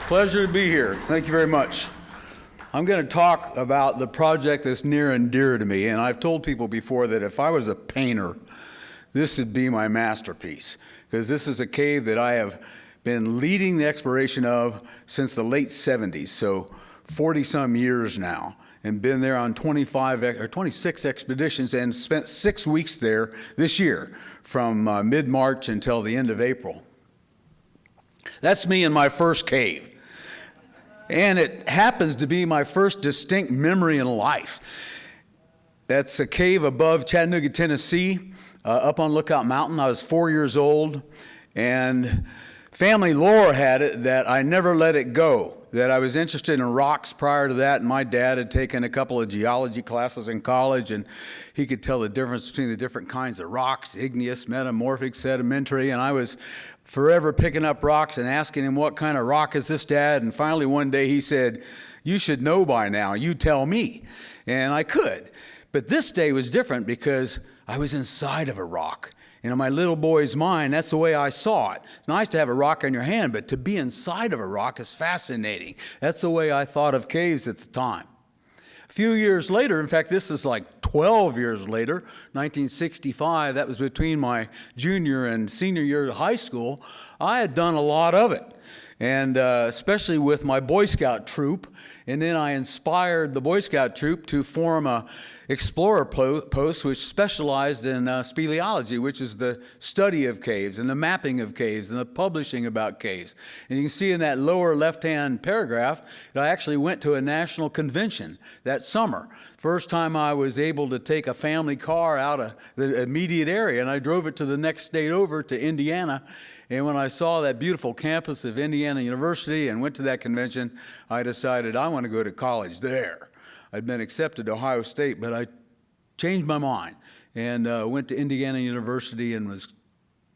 Pleasure to be here. Thank you very much. I'm going to talk about the project that's near and dear to me, and I've told people before that if I was a painter, this would be my masterpiece, because this is a cave that I have been leading the exploration of since the late 70s, so 40-some years now, and been there on 26 expeditions and spent 6 weeks there this year, from mid-March until the end of April. That's me in my first cave. And it happens to be my first distinct memory in life. That's a cave above Chattanooga, Tennessee, up on Lookout Mountain. I was 4 years old, and family lore had it that I never let it go, that I was interested in rocks prior to that, and my dad had taken a couple of geology classes in college, and he could tell the difference between the different kinds of rocks, igneous, metamorphic, sedimentary, and I was forever picking up rocks and asking him, what kind of rock is this, Dad? And finally one day he said, you should know by now, you tell me. And I could. But this day was different because I was inside of a rock. And in my little boy's mind, that's the way I saw it. It's nice to have a rock in your hand, but to be inside of a rock is fascinating. That's the way I thought of caves at the time. A few years later, in fact, this is like 12 years later, 1965, that was between my junior and senior year of high school, I had done a lot of it, and especially with my Boy Scout troop. And then I inspired the Boy Scout troop to form a explorer post which specialized in speleology, which is the study of caves and the mapping of caves and the publishing about caves. And you can see in that lower left-hand paragraph that I actually went to a national convention that summer. First time I was able to take a family car out of the immediate area, and I drove it to the next state over to Indiana. And when I saw that beautiful campus of Indiana University and went to that convention, I decided I want to go to college there. I'd been accepted to Ohio State, but I changed my mind and went to Indiana University and was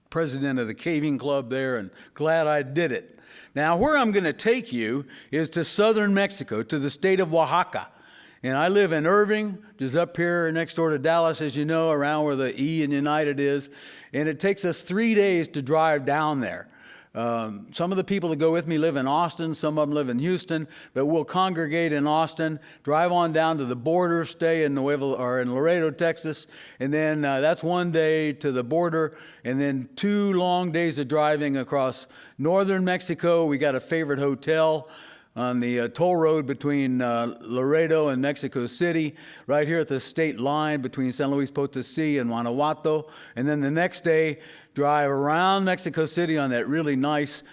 president of the caving club there, and glad I did it. Now, where I'm going to take you is to southern Mexico, to the state of Oaxaca. And I live in Irving, just up here next door to Dallas, as you know, around where the E in United is. And it takes us 3 days to drive down there. Some of the people that go with me live in Austin, some of them live in Houston, but we'll congregate in Austin, drive on down to the border, stay in Laredo, Texas, and then that's 1 day to the border, and then 2 long days of driving across northern Mexico. We got a favorite hotel on the toll road between Laredo and Mexico City, right here at the state line between San Luis Potosí and Guanajuato. And then the next day, drive around Mexico City on that really nice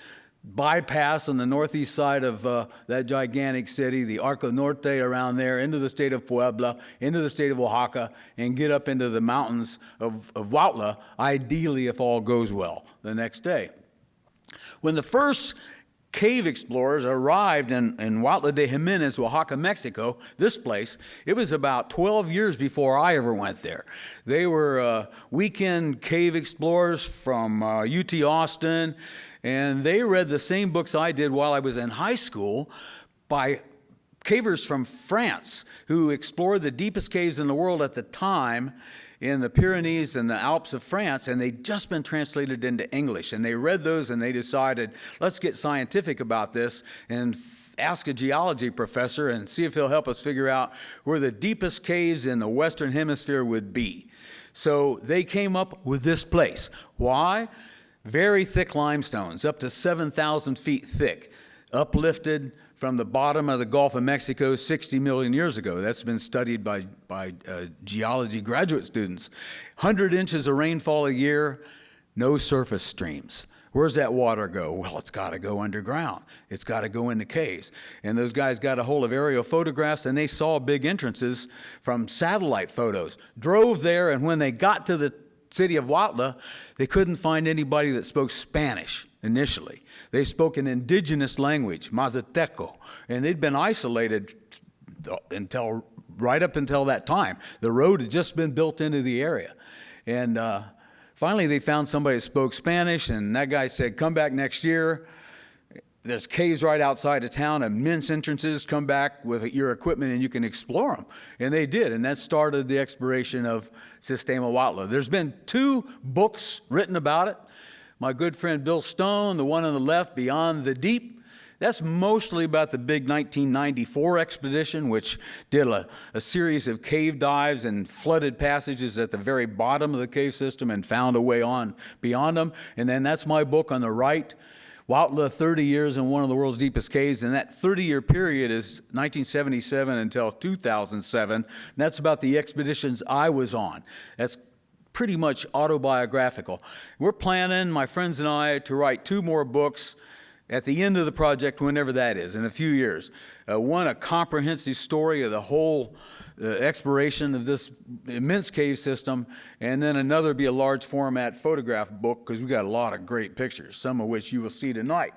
bypass on the northeast side of that gigantic city, the Arco Norte around there, into the state of Puebla, into the state of Oaxaca, and get up into the mountains of Huautla, ideally if all goes well, the next day. When the first cave explorers arrived in Huautla de Jimenez, Oaxaca, Mexico, this place, it was about 12 years before I ever went there. They were weekend cave explorers from UT Austin, and they read the same books I did while I was in high school by cavers from France who explored the deepest caves in the world at the time in the Pyrenees and the Alps of France, and they'd just been translated into English. And they read those and they decided, let's get scientific about this and ask a geology professor and see if he'll help us figure out where the deepest caves in the Western Hemisphere would be. So they came up with this place. Why? Very thick limestones, up to 7,000 feet thick, uplifted from the bottom of the Gulf of Mexico 60 million years ago. That's been studied by geology graduate students. 100 inches of rainfall a year, no surface streams. Where's that water go? Well, it's got to go underground. It's got to go into caves. And those guys got a hold of aerial photographs, and they saw big entrances from satellite photos. Drove there, and when they got to the city of Huautla, they couldn't find anybody that spoke Spanish initially. They spoke an indigenous language, Mazateco, and they'd been isolated right up until that time. The road had just been built into the area. And finally they found somebody that spoke Spanish, and that guy said, come back next year. There's caves right outside of town, immense entrances. Come back with your equipment and you can explore them. And they did, and that started the exploration of Sistema Huautla. There's been 2 books written about it. My good friend Bill Stone, the one on the left, Beyond the Deep, That's mostly about the big 1994 expedition, which did a series of cave dives and flooded passages at the very bottom of the cave system and found a way on beyond them. And then that's my book on the right, Huautla, 30 years in one of the world's deepest caves. And that 30-year period is 1977 until 2007. And that's about the expeditions I was on. That's pretty much autobiographical. We're planning, my friends and I, to write 2 more books at the end of the project, whenever that is, in a few years. One, a comprehensive story of the whole exploration of this immense cave system, and then another be a large format photograph book, because we got a lot of great pictures, some of which you will see tonight.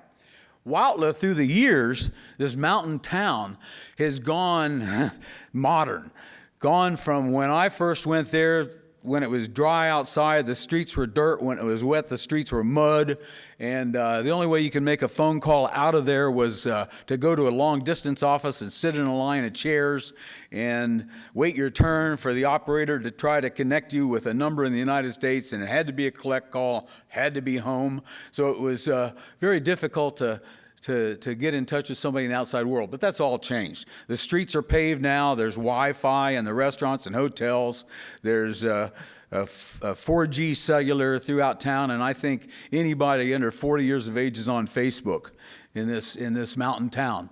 Huautla, through the years, this mountain town has gone modern, gone from when I first went there. When it was dry outside, the streets were dirt. When it was wet, the streets were mud. And the only way you could make a phone call out of there was to go to a long-distance office and sit in a line of chairs and wait your turn for the operator to try to connect you with a number in the United States. And it had to be a collect call, had to be home. So it was very difficult to get in touch with somebody in the outside world. But that's all changed. The streets are paved now. There's Wi-Fi in the restaurants and hotels. There's 4G cellular throughout town. And I think anybody under 40 years of age is on Facebook in this mountain town.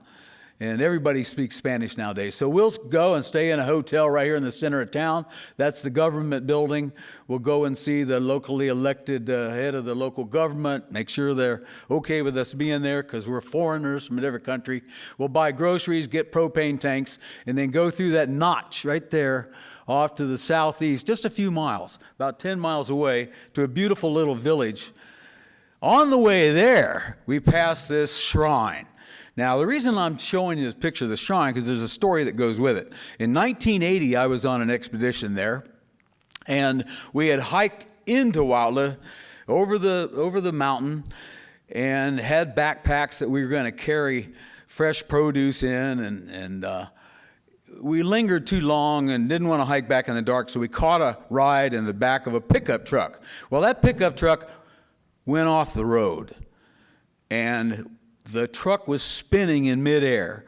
And everybody speaks Spanish nowadays. So we'll go and stay in a hotel right here in the center of town. That's the government building. We'll go and see the locally elected head of the local government, make sure they're okay with us being there, because we're foreigners from a different country. We'll buy groceries, get propane tanks, and then go through that notch right there off to the southeast, just a few miles, about 10 miles away, to a beautiful little village. On the way there, we pass this shrine. Now, the reason I'm showing you this picture of the shrine, because there's a story that goes with it. In 1980, I was on an expedition there, and we had hiked into Huautla over the mountain and had backpacks that we were going to carry fresh produce in, and we lingered too long and didn't want to hike back in the dark, so we caught a ride in the back of a pickup truck. Well, that pickup truck went off the road, and the truck was spinning in midair,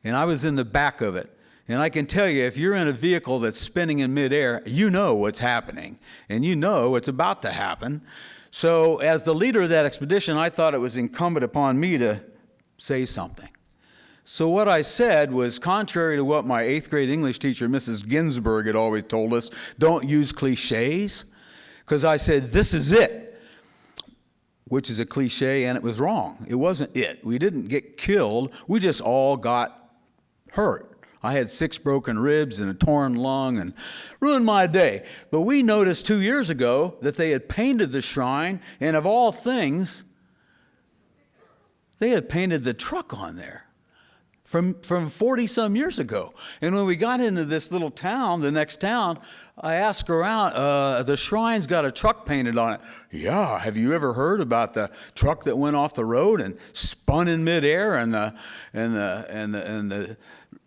and I was in the back of it. And I can tell you, if you're in a vehicle that's spinning in midair, you know what's happening, and you know what's about to happen. So as the leader of that expedition, I thought it was incumbent upon me to say something. So what I said was contrary to what my 8th grade English teacher, Mrs. Ginsburg, had always told us: don't use cliches. Because I said, this is it. Which is a cliche, and it was wrong. It wasn't it. We didn't get killed. We just all got hurt. I had 6 broken ribs and a torn lung and ruined my day. But we noticed 2 years ago that they had painted the shrine, and of all things, they had painted the truck on there from 40-some years ago. And when we got into this little town, the next town, I asked around, the shrine's got a truck painted on it. Yeah, have you ever heard about the truck that went off the road and spun in midair, and the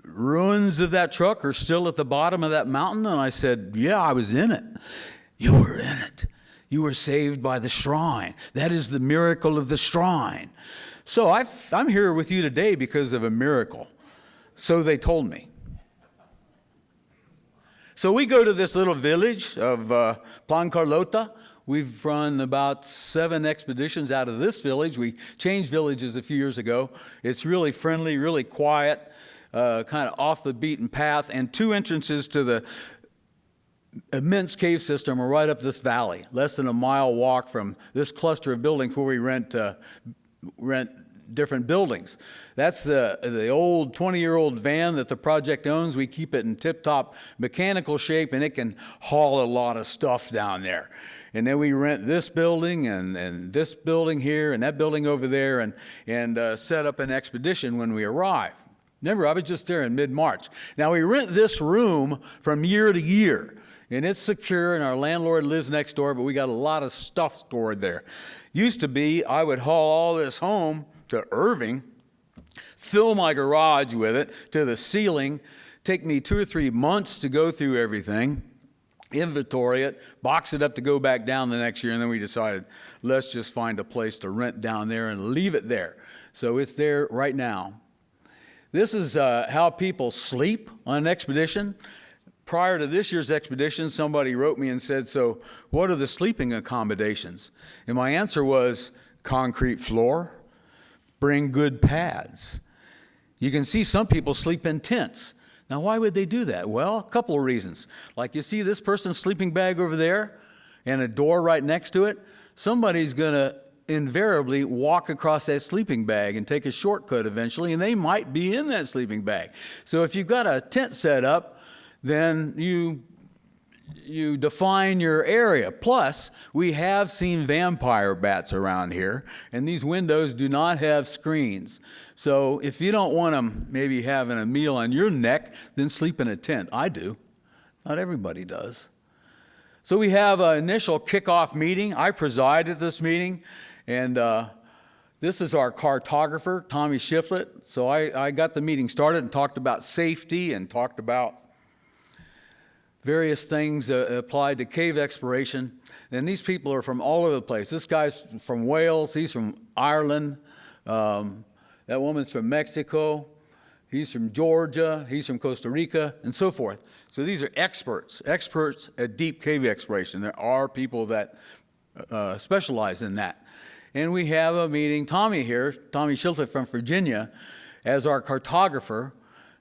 ruins of that truck are still at the bottom of that mountain? And I said, yeah, I was in it. You were in it. You were saved by the shrine. That is the miracle of the shrine. So I'm here with you today because of a miracle. So they told me. So we go to this little village of Plan Carlota. We've run about 7 expeditions out of this village. We changed villages a few years ago. It's really friendly, really quiet, kind of off the beaten path, and 2 entrances to the immense cave system are right up this valley, less than a mile walk from this cluster of buildings where we rent different buildings. That's the old 20-year-old van that the project owns. We keep it in tip-top mechanical shape, and it can haul a lot of stuff down there. And then we rent this building and this building here and that building over there, and set up an expedition when we arrive. Remember, I was just there in mid-March. Now, we rent this room from year to year, and it's secure, and our landlord lives next door, but we got a lot of stuff stored there. Used to be, I would haul all this home to Irving, fill my garage with it to the ceiling, take me 2 or 3 months to go through everything, inventory it, box it up to go back down the next year, and then we decided, let's just find a place to rent down there and leave it there. So it's there right now. This is how people sleep on an expedition. Prior to this year's expedition, somebody wrote me and said, so what are the sleeping accommodations? And my answer was concrete floor, bring good pads. You can see some people sleep in tents. Now, why would they do that? Well, a couple of reasons. Like you see this person's sleeping bag over there and a door right next to it. Somebody's going to invariably walk across that sleeping bag and take a shortcut eventually, and they might be in that sleeping bag. So if you've got a tent set up, then you define your area. Plus, we have seen vampire bats around here, and these windows do not have screens. So if you don't want them maybe having a meal on your neck, then sleep in a tent. I do. Not everybody does. So we have an initial kickoff meeting. I preside at this meeting, and this is our cartographer, Tommy Shiflett. So I got the meeting started and talked about safety and talked about various things applied to cave exploration. And these people are from all over the place. This guy's from Wales. He's from Ireland. That woman's from Mexico. He's from Georgia. He's from Costa Rica, and so forth. So these are experts at deep cave exploration. There are people that specialize in that. And we have a meeting. Tommy here, Tommy Shilton from Virginia, as our cartographer.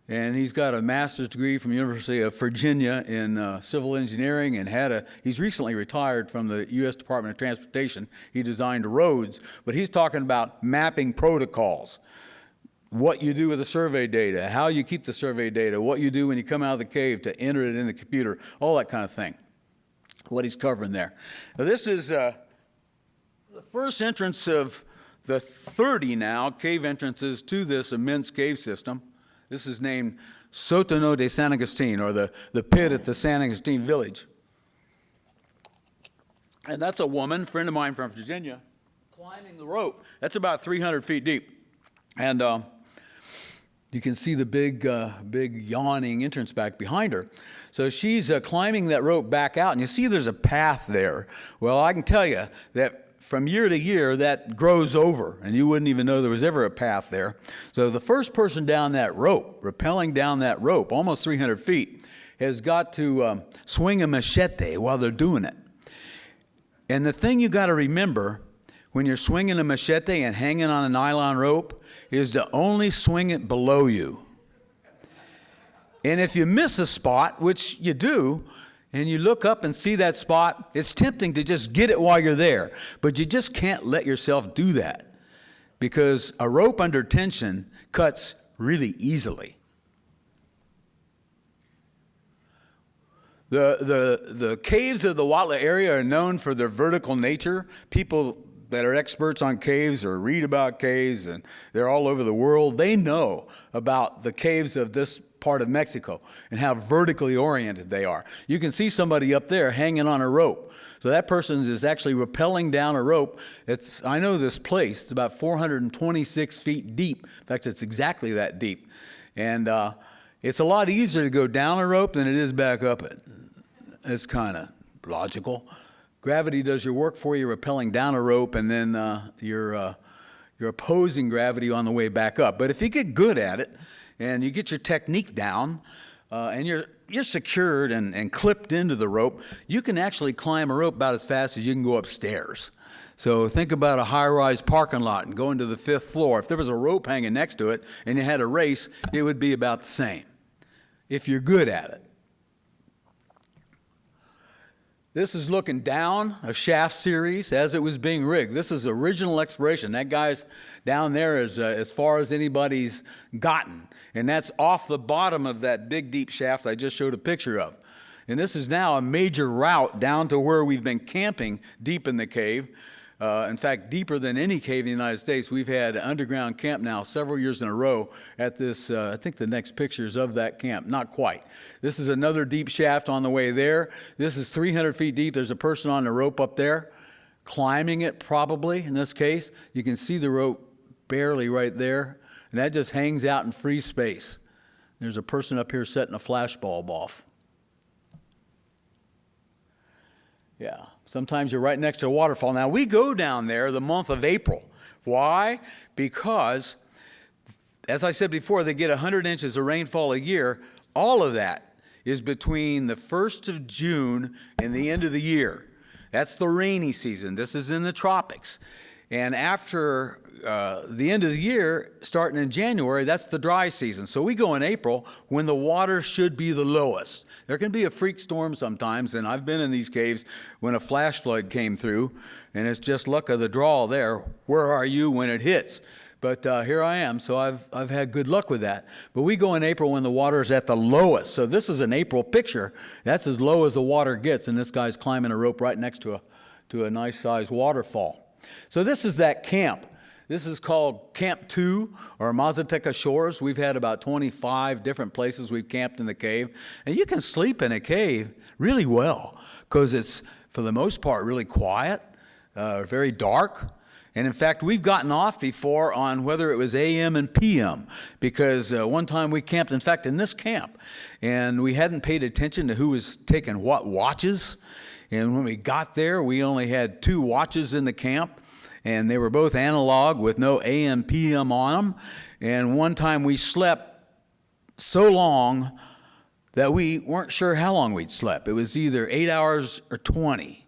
And he's got a master's degree from the University of Virginia in civil engineering, and he's recently retired from the U.S. Department of Transportation. He designed roads, but he's talking about mapping protocols. What you do with the survey data, how you keep the survey data, what you do when you come out of the cave to enter it in the computer, all that kind of thing. What he's covering there. Now, this is the first entrance of the 30 now cave entrances to this immense cave system. This is named Sótano de San Agustín, or the pit at the San Agustín village. And that's a woman, friend of mine from Virginia, climbing the rope. That's about 300 feet deep. And you can see the big yawning entrance back behind her. So she's climbing that rope back out, and you see there's a path there. Well, I can tell you that from year to year, that grows over, and you wouldn't even know there was ever a path there. So the first person down that rope, rappelling down that rope, almost 300 feet, has got to swing a machete while they're doing it. And the thing you got to remember when you're swinging a machete and hanging on a nylon rope is to only swing it below you. And if you miss a spot, which you do, and you look up and see that spot, it's tempting to just get it while you're there. But you just can't let yourself do that, because a rope under tension cuts really easily. The caves of the Huautla area are known for their vertical nature. People that are experts on caves or read about caves, and they're all over the world, they know about the caves of this part of Mexico and how vertically oriented they are. You can see somebody up there hanging on a rope. So that person is actually rappelling down a rope. I know this place. It's about 426 feet deep. In fact, it's exactly that deep. And it's a lot easier to go down a rope than it is back up it. It's kind of logical. Gravity does your work for you, rappelling down a rope, and then you're opposing gravity on the way back up. But if you get good at it, and you get your technique down, and you're secured and clipped into the rope, you can actually climb a rope about as fast as you can go upstairs. So think about a high-rise parking lot and going to the 5th floor. If there was a rope hanging next to it and you had a race, it would be about the same, if you're good at it. This is looking down a shaft series as it was being rigged. This is original exploration. That guy's down there is as far as anybody's gotten. And that's off the bottom of that big, deep shaft I just showed a picture of. And this is now a major route down to where we've been camping deep in the cave. In fact, deeper than any cave in the United States. We've had underground camp now several years in a row at this, I think the next picture is of that camp. Not quite. This is another deep shaft on the way there. This is 300 feet deep. There's a person on the rope up there, climbing it probably in this case. You can see the rope barely right there, and that just hangs out in free space. There's a person up here setting a flashbulb off. Yeah, sometimes you're right next to a waterfall. Now, we go down there the month of April. Why? Because, as I said before, they get 100 inches of rainfall a year. All of that is between the 1st of June and the end of the year. That's the rainy season. This is in the tropics. And after the end of the year, starting in January, that's the dry season. So we go in April when the water should be the lowest. There can be a freak storm sometimes, and I've been in these caves when a flash flood came through, and it's just luck of the draw there. Where are you when it hits? But here I am, so I've had good luck with that. But we go in April when the water is at the lowest. So this is an April picture. That's as low as the water gets, and this guy's climbing a rope right next to a nice-sized waterfall. So this is that camp. This is called Camp 2, or Mazateca Shores. We've had about 25 different places we've camped in the cave. And you can sleep in a cave really well, because it's, for the most part, really quiet, very dark. And in fact, we've gotten off before on whether it was AM and PM, because one time we camped, in fact, in this camp, and we hadn't paid attention to who was taking what watches. And when we got there, we only had 2 watches in the camp, and they were both analog with no AM, PM on them. And one time we slept so long that we weren't sure how long we'd slept. It was either 8 hours or 20.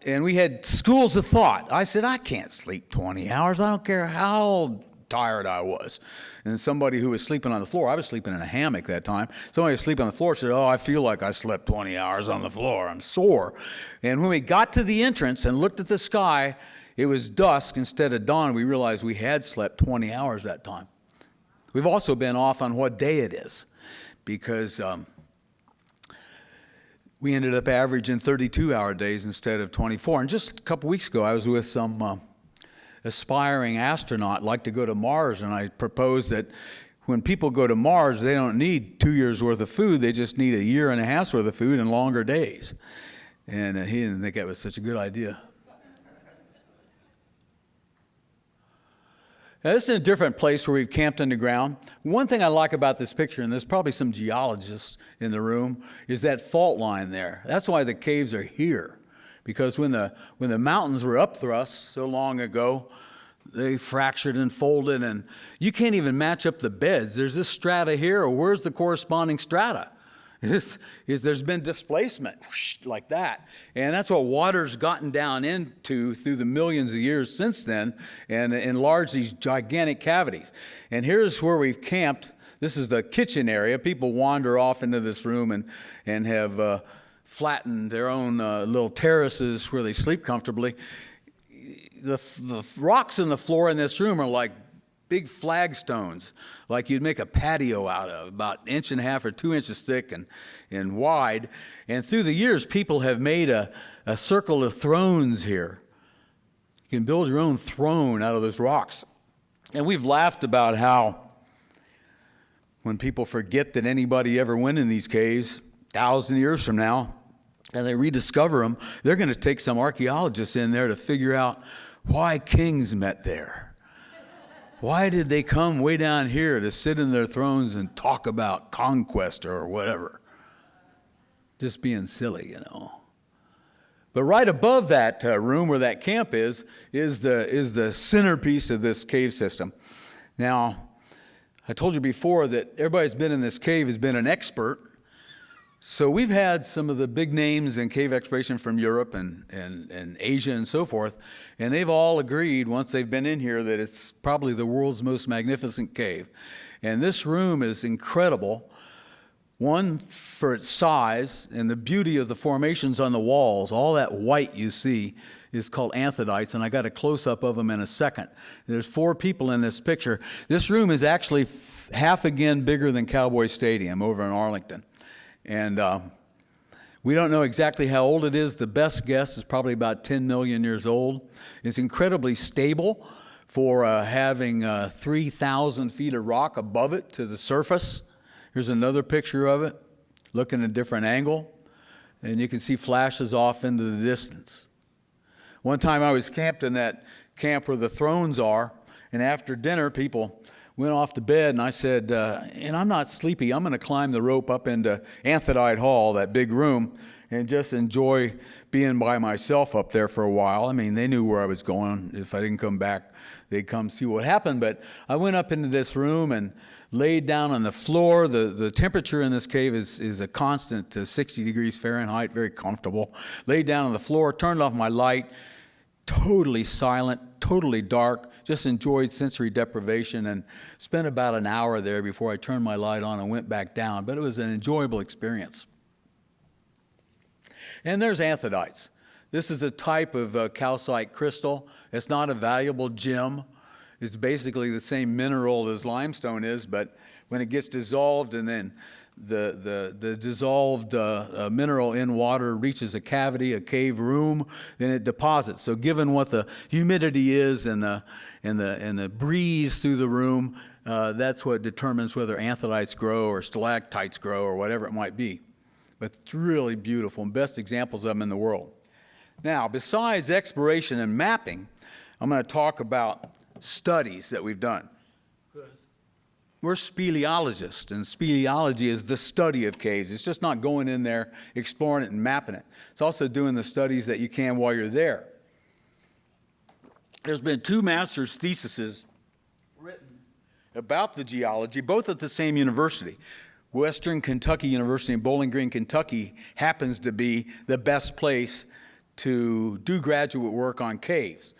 And we had schools of thought. I said, I can't sleep 20 hours. I don't care how tired I was. And somebody who was sleeping on the floor, I was sleeping in a hammock that time, somebody was sleeping on the floor said, oh, I feel like I slept 20 hours on the floor. I'm sore. And when we got to the entrance and looked at the sky, it was dusk instead of dawn. We realized we had slept 20 hours that time. We've also been off on what day it is, because we ended up averaging 32-hour days instead of 24. And just a couple weeks ago, I was with some aspiring astronaut, like to go to Mars, and I proposed that when people go to Mars, they don't need 2 years worth of food, they just need a year and a half's worth of food and longer days. And he didn't think that was such a good idea. Now, this is a different place where we've camped underground. One thing I like about this picture, and there's probably some geologists in the room, is that fault line there. That's why the caves are here. Because when the mountains were upthrust so long ago, they fractured and folded, and you can't even match up the beds. There's this strata here, or where's the corresponding strata? There's been displacement, whoosh, like that. And that's what water's gotten down into through the millions of years since then, and enlarged these gigantic cavities. And here's where we've camped. This is the kitchen area. People wander off into this room and have flattened their own little terraces where they sleep comfortably. The rocks in the floor in this room are like big flagstones, like you'd make a patio out of, about 1.5 inches or 2 inches thick and wide. And through the years, people have made a circle of thrones here. You can build your own throne out of those rocks. And we've laughed about how when people forget that anybody ever went in these caves 1,000 years from now, and they rediscover them, they're going to take some archaeologists in there to figure out why kings met there. Why did they come way down here to sit in their thrones and talk about conquest or whatever? Just being silly, you know. But right above that room where that camp is the centerpiece of this cave system. Now, I told you before that everybody who's been in this cave has been an expert. So we've had some of the big names in cave exploration from Europe and Asia and so forth, and they've all agreed once they've been in here that it's probably the world's most magnificent cave. And this room is incredible, one, for its size and the beauty of the formations on the walls. All that white you see is called Anthodites, and I got a close-up of them in a second. There's 4 people in this picture. This room is actually half again bigger than Cowboy Stadium over in Arlington. And we don't know exactly how old it is. The best guess is probably about 10 million years old. It's incredibly stable for having 3,000 feet of rock above it to the surface. Here's another picture of it, looking at a different angle. And you can see flashes off into the distance. One time I was camped in that camp where the thrones are, and after dinner, people went off to bed, and I said, and I'm not sleepy, I'm going to climb the rope up into Anthodite Hall, that big room. and just enjoy being by myself up there for a while. I mean, they knew where I was going. If I didn't come back, they'd come see what happened. But I went up into this room and laid down on the floor. The temperature in this cave is a constant to 60 degrees Fahrenheit, very comfortable. Laid down on the floor, turned off my light, totally silent, totally dark, just enjoyed sensory deprivation, and spent about an hour there before I turned my light on and went back down. But it was an enjoyable experience. And there's Anthodites. This is a type of calcite crystal. It's not a valuable gem. It's basically the same mineral as limestone is, but when it gets dissolved and then the dissolved mineral in water reaches a cavity, a cave room, then it deposits. So given what the humidity is and the breeze through the room, that's what determines whether anthodites grow or stalactites grow or whatever it might be. But it's really beautiful and best examples of them in the world. Now, besides exploration and mapping, I'm going to talk about studies that we've done. We're speleologists, and speleology is the study of caves. It's just not going in there, exploring it, and mapping it. It's also doing the studies that you can while you're there. There's been 2 master's theses written about the geology, both at the same university. Western Kentucky University in Bowling Green, Kentucky happens to be the best place to do graduate work on caves.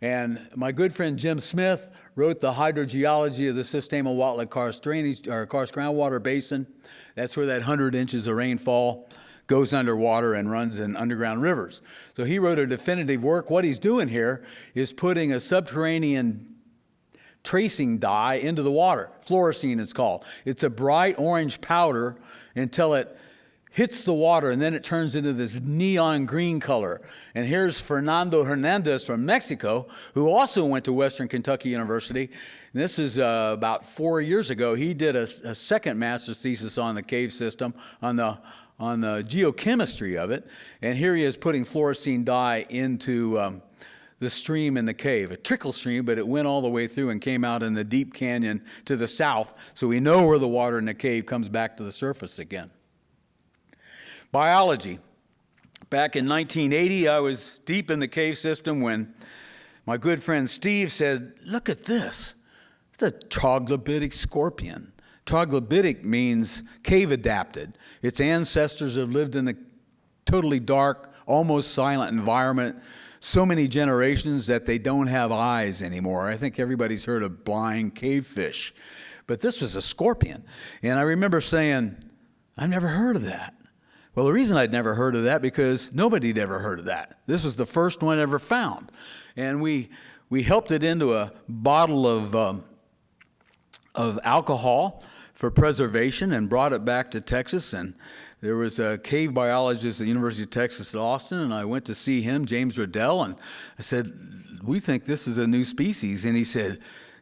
And my good friend Jim Smith wrote the hydrogeology of the Sistema Huautla karst groundwater basin. That's where that 100 inches of rainfall goes underwater and runs in underground rivers. So he wrote a definitive work. What he's doing here is putting a subterranean tracing dye into the water. Fluorescein it's called. It's a bright orange powder until it hits the water, and then it turns into this neon green color. And here's Fernando Hernandez from Mexico, who also went to Western Kentucky University. And this is about 4 years ago. He did a second master's thesis on the cave system, on the geochemistry of it. And here he is putting fluorescein dye into the stream in the cave, a trickle stream, but it went all the way through and came out in the deep canyon to the south, so we know where the water in the cave comes back to the surface again. Biology. Back in 1980, I was deep in the cave system when my good friend Steve said, look at this. It's a troglodytic scorpion. Troglodytic means cave adapted. Its ancestors have lived in a totally dark, almost silent environment so many generations that they don't have eyes anymore. I think everybody's heard of blind cavefish. But this was a scorpion. And I remember saying, I've never heard of that. Well, the reason I'd never heard of that because nobody'd ever heard of that. This was the first one ever found. And we helped it into a bottle of alcohol for preservation and brought it back to Texas. And there was a cave biologist at the University of Texas at Austin, and I went to see him, James Riddell, and I said, we think this is a new species. And he said,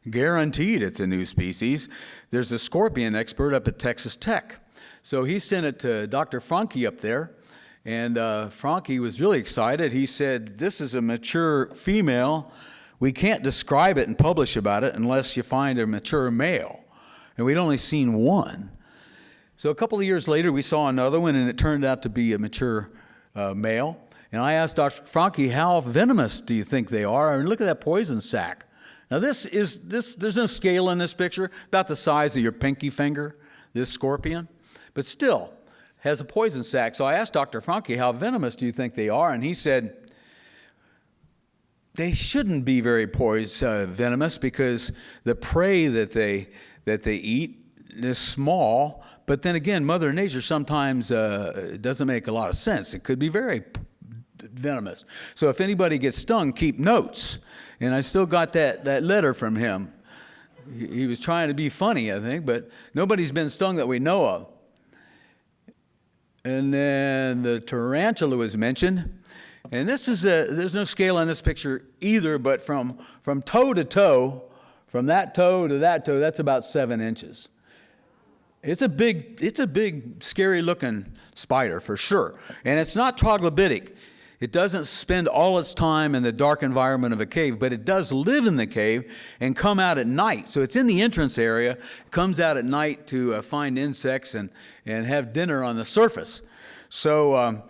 guaranteed it's a new species. There's a scorpion expert up at Texas Tech. So he sent it to Dr. Franke up there, and Franke was really excited. He said, this is a mature female. We can't describe it and publish about it unless you find a mature male. And we'd only seen one. So a couple of years later, we saw another one, and it turned out to be a mature male. And I asked Dr. Franke, how venomous do you think they are? I mean, look at that poison sac. Now there's no scale in this picture, about the size of your pinky finger, this scorpion. But still has a poison sac. So I asked Dr. Franke, how venomous do you think they are? And he said, they shouldn't be very venomous because the prey that they eat is small. But then again, Mother Nature sometimes doesn't make a lot of sense. It could be very venomous. So if anybody gets stung, keep notes. And I still got that letter from him. He was trying to be funny, I think, but nobody's been stung that we know of. And then the tarantula was mentioned. And this is there's no scale on this picture either, but from toe to toe, from that toe to that toe, that's about 7 inches. It's a big, scary-looking spider for sure. And it's not troglodytic. It doesn't spend all its time in the dark environment of a cave, but it does live in the cave and come out at night. So it's in the entrance area, comes out at night to find insects and have dinner on the surface. So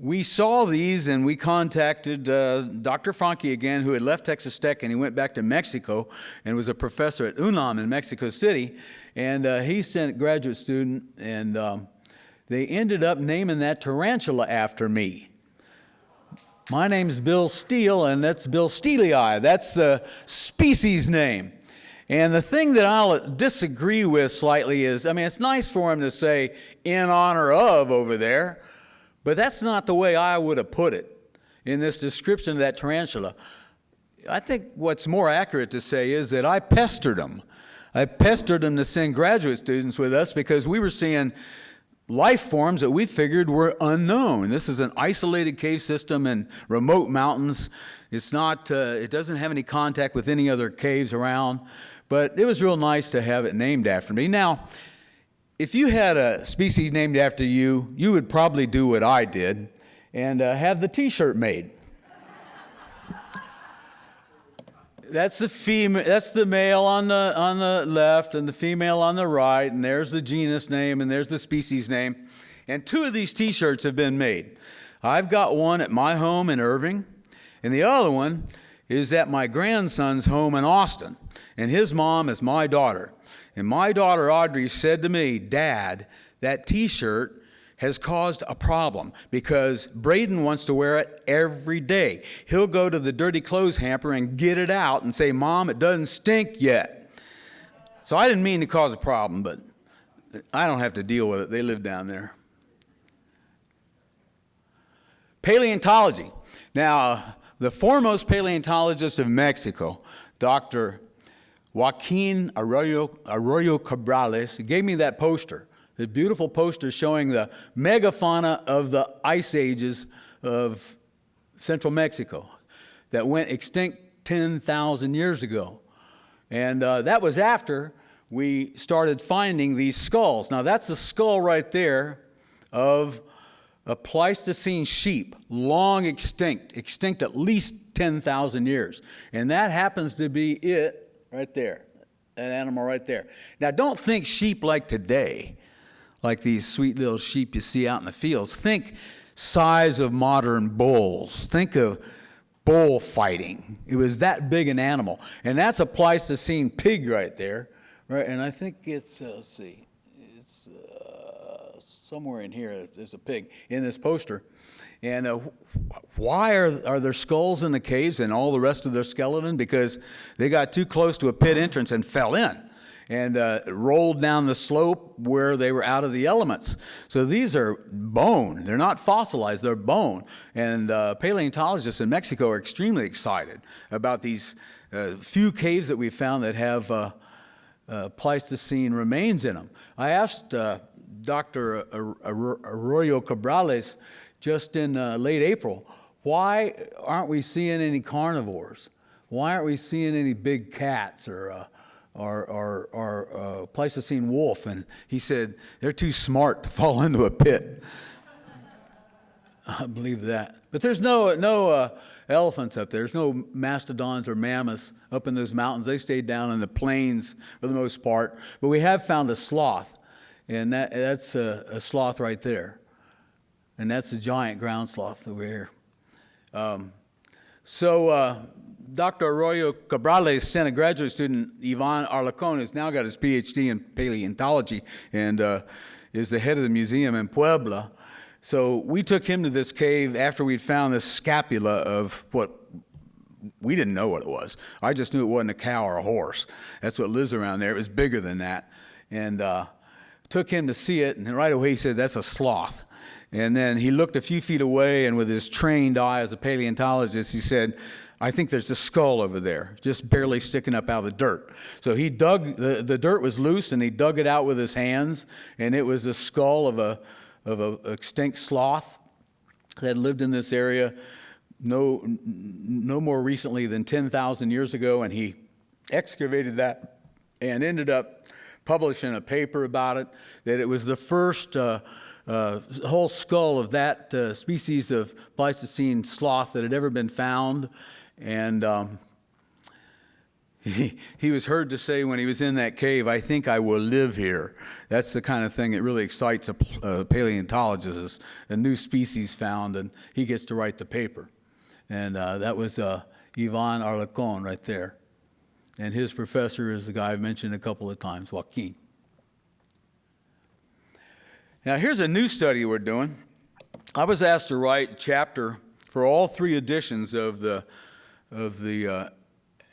we saw these and we contacted Dr. Franke again, who had left Texas Tech, and he went back to Mexico and was a professor at UNAM in Mexico City. And he sent a graduate student, and they ended up naming that tarantula after me. My name's Bill Steele, and that's billsteelei. That's the species name. And the thing that I'll disagree with slightly is, I mean, it's nice for him to say in honor of over there, but that's not the way I would have put it in this description of that tarantula. I think what's more accurate to say is that I pestered him. I pestered him to send graduate students with us because we were seeing life forms that we figured were unknown. This is an isolated cave system in remote mountains. It's not, it doesn't have any contact with any other caves around, but it was real nice to have it named after me. Now, if you had a species named after you, you would probably do what I did and have the t-shirt made. That's the female. That's the male on the left, and the female on the right. And there's the genus name, and there's the species name. And 2 of these T-shirts have been made. I've got one at my home in Irving, and the other one is at my grandson's home in Austin. And his mom is my daughter. And my daughter Audrey said to me, "Dad, that T-shirt has caused a problem because Braden wants to wear it every day. He'll go to the dirty clothes hamper and get it out and say, 'Mom, it doesn't stink yet.'" So I didn't mean to cause a problem, but I don't have to deal with it. They live down there. Paleontology. Now, the foremost paleontologist of Mexico, Dr. Joaquin Arroyo Cabrales, gave me that poster. The beautiful poster showing the megafauna of the ice ages of central Mexico that went extinct 10,000 years ago. And that was after we started finding these skulls. Now that's a skull right there of a Pleistocene sheep, long extinct at least 10,000 years. And that happens to be it right there, that animal right there. Now don't think sheep like today, like these sweet little sheep you see out in the fields. Think size of modern bulls. Think of bull fighting. It was that big an animal. And that's a Pleistocene pig right there. Right? And I think it's, let's see, it's somewhere in here, there's a pig in this poster. And why are there skulls in the caves and all the rest of their skeleton? Because they got too close to a pit entrance and fell in. And rolled down the slope where they were out of the elements. So these are bone. They're not fossilized, they're bone. And paleontologists in Mexico are extremely excited about these few caves that we found that have Pleistocene remains in them. I asked Dr. Arroyo Cabrales just in late April, why aren't we seeing any carnivores? Why aren't we seeing any big cats or Pleistocene wolf? And he said, they're too smart to fall into a pit. I believe that. But there's no elephants up there. There's no mastodons or mammoths up in those mountains. They stayed down in the plains for the most part. But we have found a sloth, and that's a sloth right there. And that's a giant ground sloth over here. Dr. Arroyo Cabrales sent a graduate student, Ivan Arlacon, who's now got his PhD in paleontology and is the head of the museum in Puebla. So we took him to this cave after we'd found this scapula of what we didn't know what it was. I just knew it wasn't a cow or a horse. That's what lives around there. It was bigger than that. And took him to see it, and right away he said, that's a sloth. And then he looked a few feet away, and with his trained eye as a paleontologist, he said, I think there's a skull over there, just barely sticking up out of the dirt. So he dug, the dirt was loose, and he dug it out with his hands, and it was the skull of a extinct sloth that lived in this area no more recently than 10,000 years ago, and he excavated that and ended up publishing a paper about it, that it was the first whole skull of that species of Pleistocene sloth that had ever been found. And he was heard to say when he was in that cave, "I think I will live here." That's the kind of thing that really excites a paleontologist, is a new species found, and he gets to write the paper. And that was Ivan Arlecon right there. And his professor is the guy I've mentioned a couple of times, Joaquin. Now here's a new study we're doing. I was asked to write a chapter for all 3 editions of the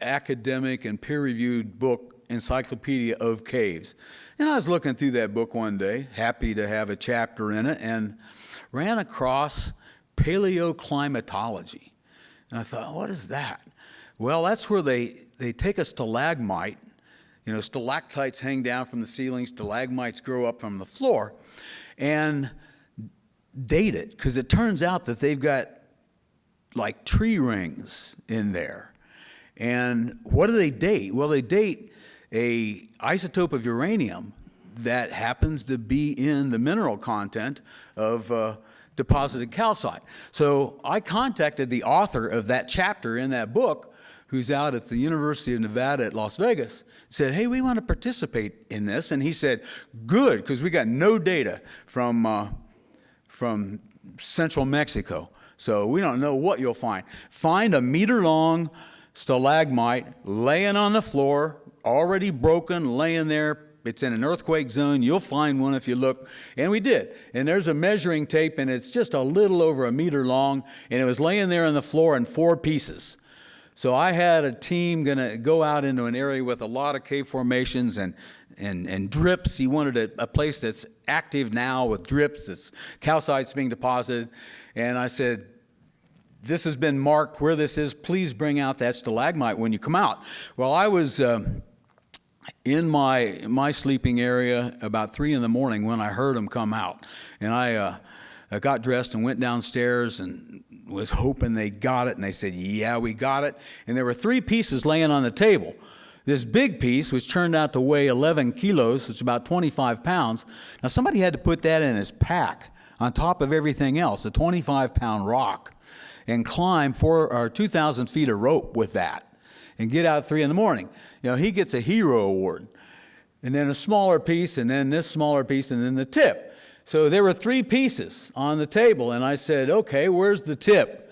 academic and peer-reviewed book, Encyclopedia of Caves. And I was looking through that book one day, happy to have a chapter in it, and ran across paleoclimatology. And I thought, what is that? Well, that's where they take a stalagmite, stalactites hang down from the ceiling, stalagmites grow up from the floor, and date it, because it turns out that they've got like tree rings in there. And what do they date? Well, they date a isotope of uranium that happens to be in the mineral content of deposited calcite. So I contacted the author of that chapter in that book, who's out at the University of Nevada at Las Vegas, said, "Hey, we want to participate in this." And he said, "Good, because we got no data from central Mexico. So we don't know what you'll find. Find a meter-long stalagmite laying on the floor, already broken, laying there. It's in an earthquake zone. You'll find one if you look." And we did. And there's a measuring tape, and it's just a little over a meter long, and it was laying there on the floor in 4 pieces. So I had a team going to go out into an area with a lot of cave formations and drips. He wanted a place that's active now with drips, that's calcites being deposited. And I said, "This has been marked where this is. Please bring out that stalagmite when you come out." Well, I was in my sleeping area about 3 in the morning when I heard them come out. And I got dressed and went downstairs and was hoping they got it. And they said, "Yeah, we got it." And there were 3 pieces laying on the table. This big piece, which turned out to weigh 11 kilos, which is about 25 pounds. Now, somebody had to put that in his pack on top of everything else, a 25-pound rock, and climb 2,000 feet of rope with that and get out at 3 in the morning. He gets a hero award. And then a smaller piece, and then this smaller piece, and then the tip. So there were 3 pieces on the table, and I said, "Okay, where's the tip?"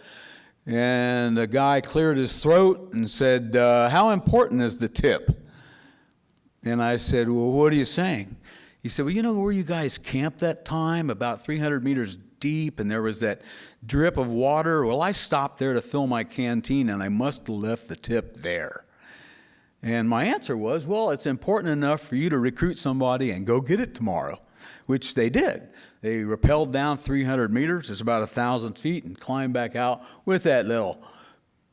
And the guy cleared his throat and said, "How important is the tip?" And I said, "Well, what are you saying?" He said, "Well, you know where you guys camped that time, about 300 meters deep, and there was that drip of water? Well, I stopped there to fill my canteen, and I must have left the tip there." And my answer was, "Well, it's important enough for you to recruit somebody and go get it tomorrow," which they did. They rappelled down 300 meters, it's about 1,000 feet, and climbed back out with that little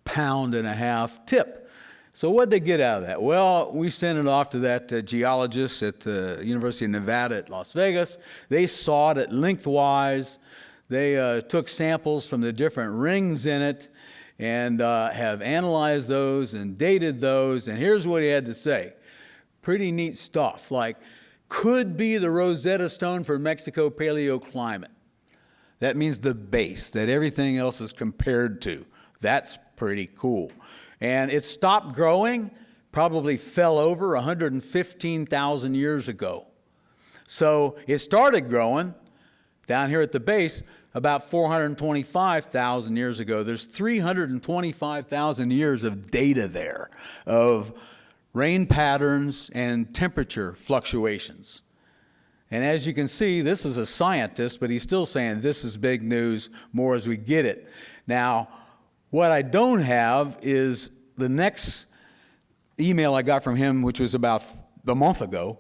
1.5-pound tip. So what'd they get out of that? Well, we sent it off to that geologist at the University of Nevada at Las Vegas. They sawed it lengthwise. They took samples from the different rings in it and have analyzed those and dated those. And here's what he had to say. Pretty neat stuff, like, could be the Rosetta Stone for Mexico paleoclimate. That means the base that everything else is compared to. That's pretty cool. And it stopped growing, probably fell over 115,000 years ago. So it started growing down here at the base about 425,000 years ago. There's 325,000 years of data there of rain patterns and temperature fluctuations. And as you can see, this is a scientist, but he's still saying this is big news, more as we get it. Now, what I don't have is the next email I got from him, which was about a month ago,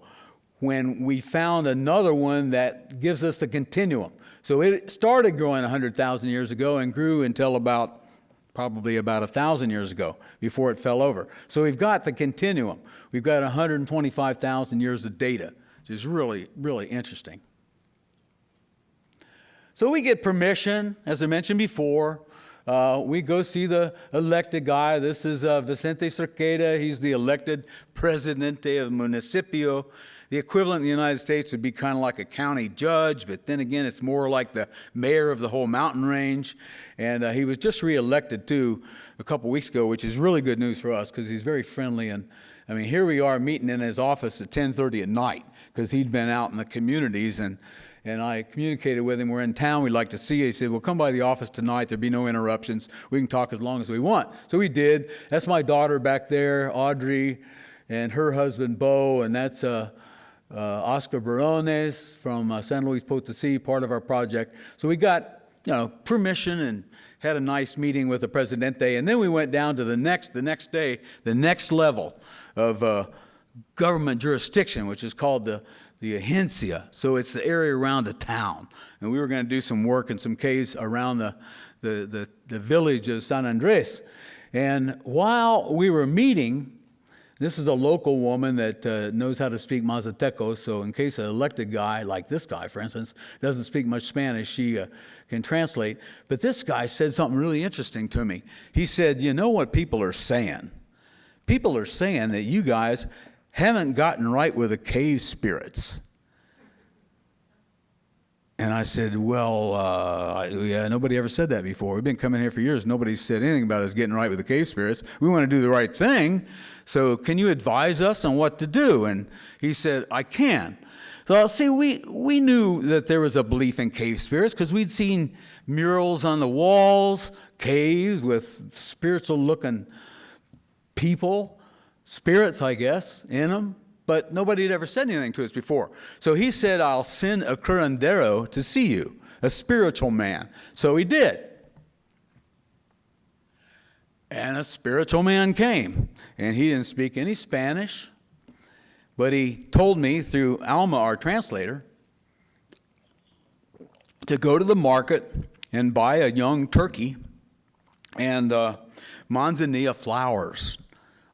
when we found another one that gives us the continuum. So it started growing 100,000 years ago and grew until probably about 1,000 years ago before it fell over. So we've got the continuum. We've got 125,000 years of data, which is really, really interesting. So we get permission, as I mentioned before. We go see the elected guy. This is Vicente Cerqueda. He's the elected presidente of Municipio. The equivalent in the United States would be kind of like a county judge, but then again, it's more like the mayor of the whole mountain range. And he was just reelected, too, a couple weeks ago, which is really good news for us because he's very friendly. And, I mean, here we are meeting in his office at 10:30 at night because he'd been out in the communities. And I communicated with him, we're in town, we'd like to see you. He said, well, come by the office tonight, there'll be no interruptions. We can talk as long as we want. So we did. That's my daughter back there, Audrey, and her husband, Bo, and that's Oscar Barones from San Luis Potosí, part of our project. So we got, permission and had a nice meeting with the Presidente, and then we went down to the next day, the next level of government jurisdiction, which is called the agencia. So it's the area around the town. And we were going to do some work in some caves around the village of San Andres. And while we were meeting, this is a local woman that knows how to speak Mazateco, so in case an elected guy, like this guy, for instance, doesn't speak much Spanish, she can translate. But this guy said something really interesting to me. He said, you know what people are saying? People are saying that you guys haven't gotten right with the cave spirits. And I said, well, yeah, nobody ever said that before. We've been coming here for years. Nobody's said anything about us getting right with the cave spirits. We want to do the right thing. So can you advise us on what to do? And he said, I can. So see, we knew that there was a belief in cave spirits because we'd seen murals on the walls, caves with spiritual-looking people, spirits, I guess, in them. But nobody had ever said anything to us before. So he said, I'll send a curandero to see you, a spiritual man. So he did. And a spiritual man came. And he didn't speak any Spanish. But he told me through Alma, our translator, to go to the market and buy a young turkey and manzanilla flowers.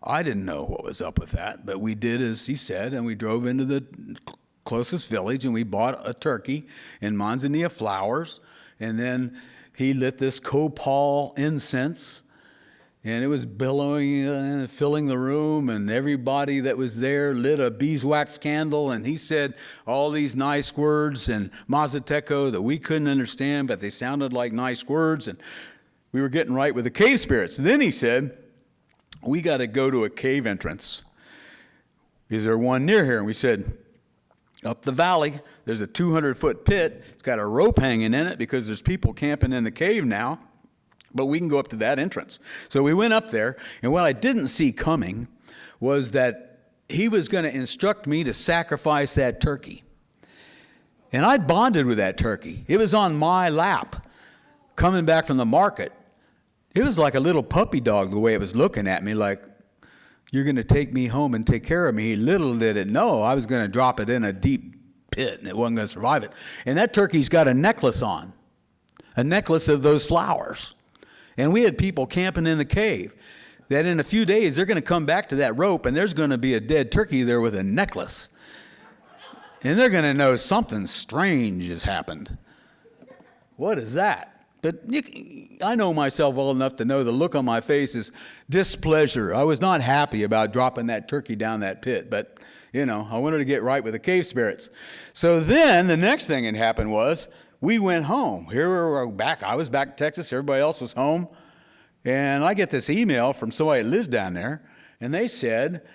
I didn't know what was up with that, but we did as he said, and we drove into the closest village, and we bought a turkey and manzanilla flowers, and then he lit this copal incense, and it was billowing and filling the room, and everybody that was there lit a beeswax candle, and he said all these nice words in Mazateco that we couldn't understand, but they sounded like nice words, and we were getting right with the cave spirits. And then he said, we got to go to a cave entrance. Is there one near here? And we said, up the valley, there's a 200-foot pit. It's got a rope hanging in it because there's people camping in the cave now, but we can go up to that entrance. So we went up there, and what I didn't see coming was that he was going to instruct me to sacrifice that turkey. And I bonded with that turkey. It was on my lap coming back from the market. It was like a little puppy dog the way it was looking at me, like, you're going to take me home and take care of me. Little did it know I was going to drop it in a deep pit and it wasn't going to survive it. And that turkey's got a necklace on, a necklace of those flowers. And we had people camping in the cave that in a few days they're going to come back to that rope and there's going to be a dead turkey there with a necklace. And they're going to know something strange has happened. What is that? But I know myself well enough to know the look on my face is displeasure. I was not happy about dropping that turkey down that pit, but, I wanted to get right with the cave spirits. So then the next thing that happened was we went home. Here we were back. I was back in Texas. Everybody else was home. And I get this email from somebody that lives down there, and they said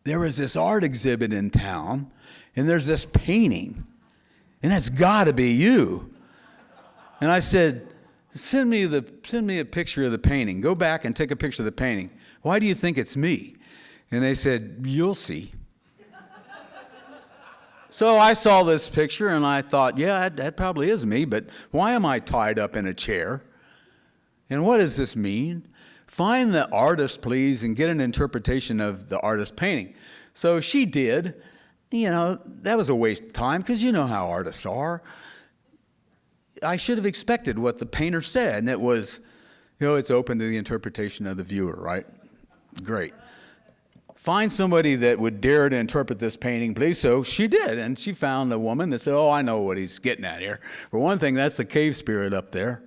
there was this art exhibit in town, and there's this painting, and that's got to be you. And I said, Send me a picture of the painting. Go back and take a picture of the painting. Why do you think it's me? And they said, you'll see. So I saw this picture and I thought, yeah, that probably is me, but why am I tied up in a chair? And what does this mean? Find the artist, please, and get an interpretation of the artist's painting. So she did. That was a waste of time because you know how artists are. I should have expected what the painter said, and it was, it's open to the interpretation of the viewer, right? Great. Find somebody that would dare to interpret this painting, please. So she did, and she found a woman that said, I know what he's getting at here. For one thing, that's the cave spirit up there,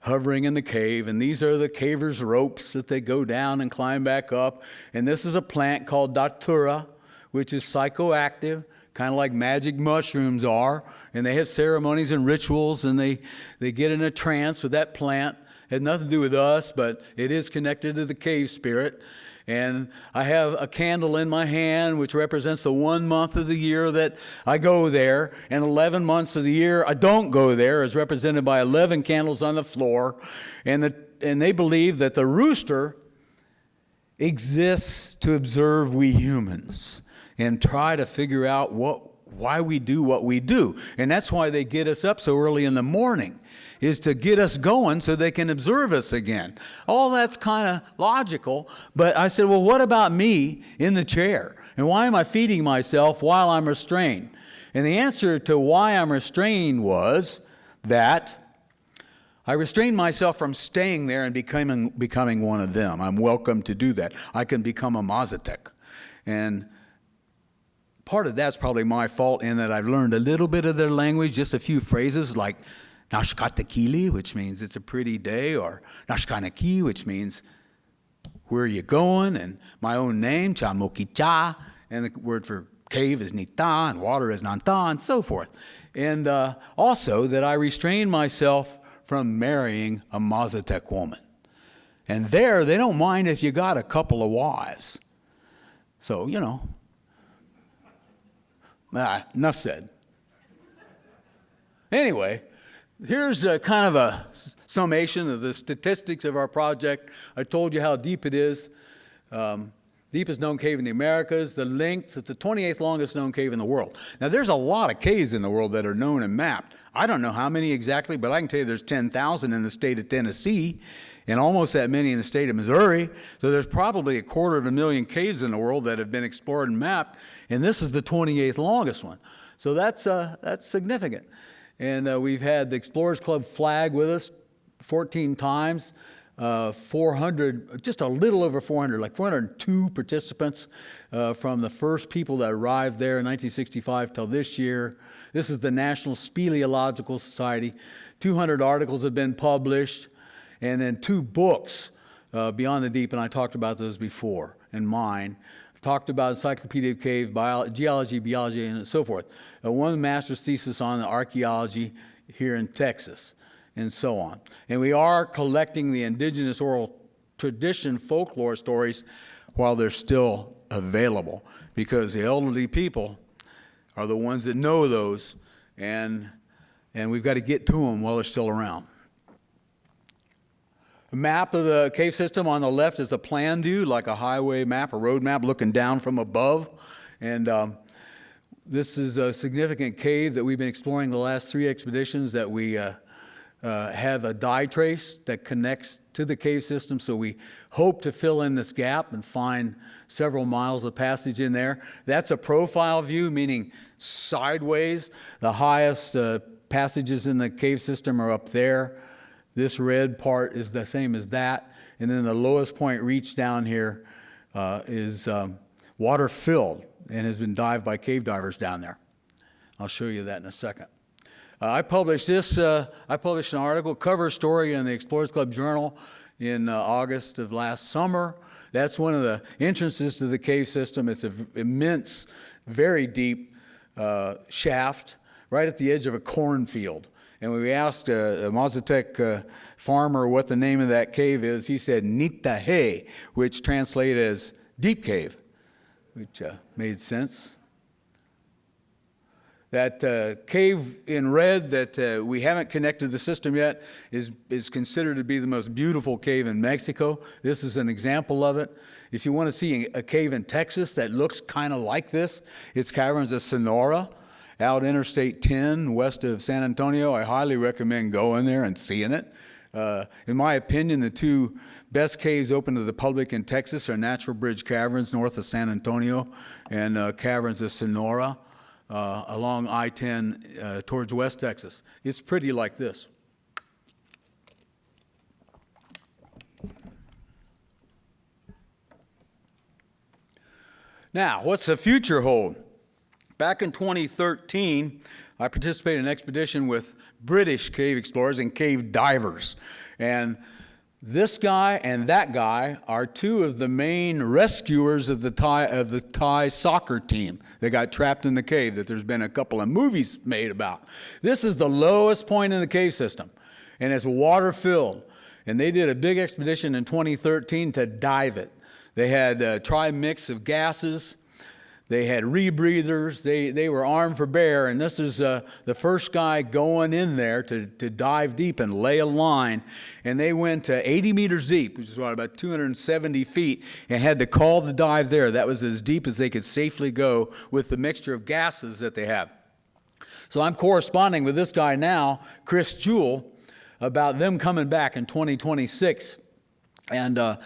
hovering in the cave, and these are the cavers' ropes that they go down and climb back up, and this is a plant called datura, which is psychoactive, kind of like magic mushrooms are, and they have ceremonies and rituals, and they get in a trance with that plant. It has nothing to do with us, but it is connected to the cave spirit. And I have a candle in my hand, which represents the 1 month of the year that I go there, and 11 months of the year I don't go there, as represented by 11 candles on the floor. And they believe that the rooster exists to observe we humans and try to figure out why we do what we do. And that's why they get us up so early in the morning, is to get us going so they can observe us again. All that's kind of logical, but I said, well, what about me in the chair? And why am I feeding myself while I'm restrained? And the answer to why I'm restrained was that I restrained myself from staying there and becoming one of them. I'm welcome to do that. I can become a Mazatec. And part of that's probably my fault in that I've learned a little bit of their language, just a few phrases like Nashkatakili, which means it's a pretty day, or Nashkanaki, which means where are you going, and my own name, Chamokicha, and the word for cave is Nita, and water is Nanta, and so forth. And also that I restrained myself from marrying a Mazatec woman. And there, they don't mind if you got a couple of wives. So, enough said. Anyway, here's kind of a summation of the statistics of our project. I told you how deep it is. Deepest known cave in the Americas. The length, it's the 28th longest known cave in the world. Now, there's a lot of caves in the world that are known and mapped. I don't know how many exactly, but I can tell you there's 10,000 in the state of Tennessee and almost that many in the state of Missouri. So there's probably 250,000 caves in the world that have been explored and mapped, and this is the 28th longest one. So that's significant. And we've had the Explorers Club flag with us 14 times, 400, just a little over 400, like 402 participants from the first people that arrived there in 1965 till this year. This is the National Speleological Society. 200 articles have been published, and then 2 books, Beyond the Deep, and I talked about those before, and mine. I've talked about Encyclopedia of Cave, Geology, Biology, and so forth. One master's thesis on archaeology here in Texas, and so on. And we are collecting the indigenous oral tradition folklore stories while they're still available, because the elderly people are the ones that know those, and we've got to get to them while they're still around. A map of the cave system on the left is a plan view, like a highway map, a road map looking down from above. And this is a significant cave that we've been exploring the last 3 expeditions that we have a dye trace that connects to the cave system. So we hope to fill in this gap and find several miles of passage in there. That's a profile view, meaning sideways. The highest passages in the cave system are up there. This red part is the same as that. And then the lowest point reached down here is water filled and has been dived by cave divers down there. I'll show you that in a second. I published an article, cover story in the Explorers Club Journal in August of last summer. That's one of the entrances to the cave system. It's an immense, very deep shaft right at the edge of a cornfield. And when we asked a Mazatec farmer what the name of that cave is, he said Nitahe, which translates as deep cave, which made sense. That cave in red that we haven't connected the system yet is considered to be the most beautiful cave in Mexico. This is an example of it. If you want to see a cave in Texas that looks kind of like this, it's Caverns of Sonora, out Interstate 10 west of San Antonio. I highly recommend going there and seeing it. In my opinion, the 2 best caves open to the public in Texas are Natural Bridge Caverns north of San Antonio and Caverns of Sonora along I-10 towards West Texas. It's pretty like this. Now, what's the future hold? Back in 2013, I participated in an expedition with British cave explorers and cave divers. And This guy and that guy are two of the main rescuers of the Thai soccer team that got trapped in the cave that there's been a couple of movies made about. This is the lowest point in the cave system, and it's water filled. And they did a big expedition in 2013 to dive it. They had a tri-mix of gases. They had rebreathers. They were armed for bear, and this is the first guy going in there to dive deep and lay a line. And they went to 80 meters deep, which is about 270 feet, and had to call the dive there. That was as deep as they could safely go with the mixture of gases that they have. So I'm corresponding with this guy now, Chris Jewell, about them coming back in 2026 and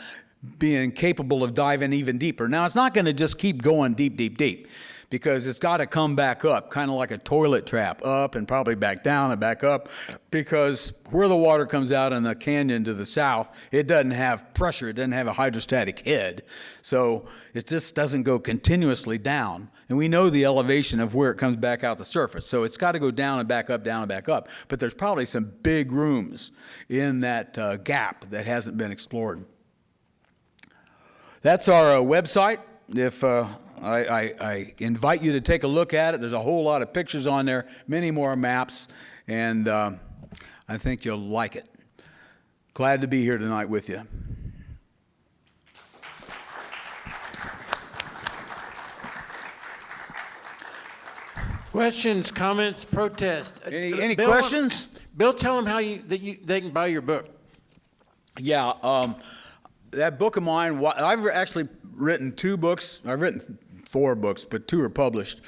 being capable of diving even deeper. Now, it's not going to just keep going deep, deep, deep, because it's got to come back up, kind of like a toilet trap, up and probably back down and back up, because where the water comes out in the canyon to the south, it doesn't have pressure, it doesn't have a hydrostatic head, so it just doesn't go continuously down. And we know the elevation of where it comes back out the surface, so it's got to go down and back up, down and back up. But there's probably some big rooms in that gap that hasn't been explored. That's our website. If I invite you to take a look at it. There's a whole lot of pictures on there, many more maps, and I think you'll like it. Glad to be here tonight with you. Questions, comments, protests? Any Bill, questions? Bill, tell them how they can buy your book. Yeah, that book of mine, I've actually written 2 books. I've written 4 books, but 2 are published.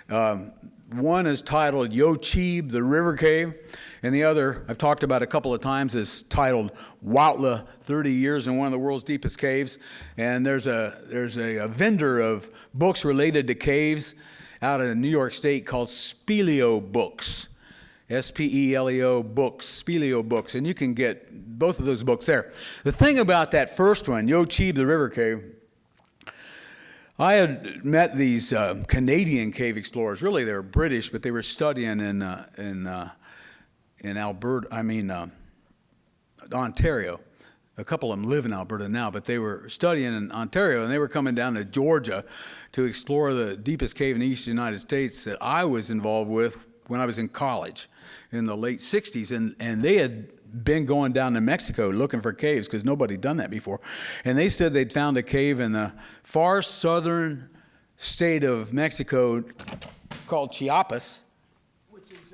One is titled Yochib, the River Cave, and the other, I've talked about a couple of times, is titled Huautla, 30 Years in One of the World's Deepest Caves. And there's a vendor of books related to caves out of New York State called Speleo Books. S-P-E-L-E-O books, Speleo Books, and you can get both of those books there. The thing about that first one, Yochib, the River Cave, I had met these Canadian cave explorers. Really, they were British, but they were studying in Alberta. Ontario. A couple of them live in Alberta now, but they were studying in Ontario, and they were coming down to Georgia to explore the deepest cave in the eastern United States that I was involved with when I was in college in the late 60s, and they had been going down to Mexico looking for caves because nobody had done that before. And they said they'd found a cave in the far southern state of Mexico called Chiapas, which is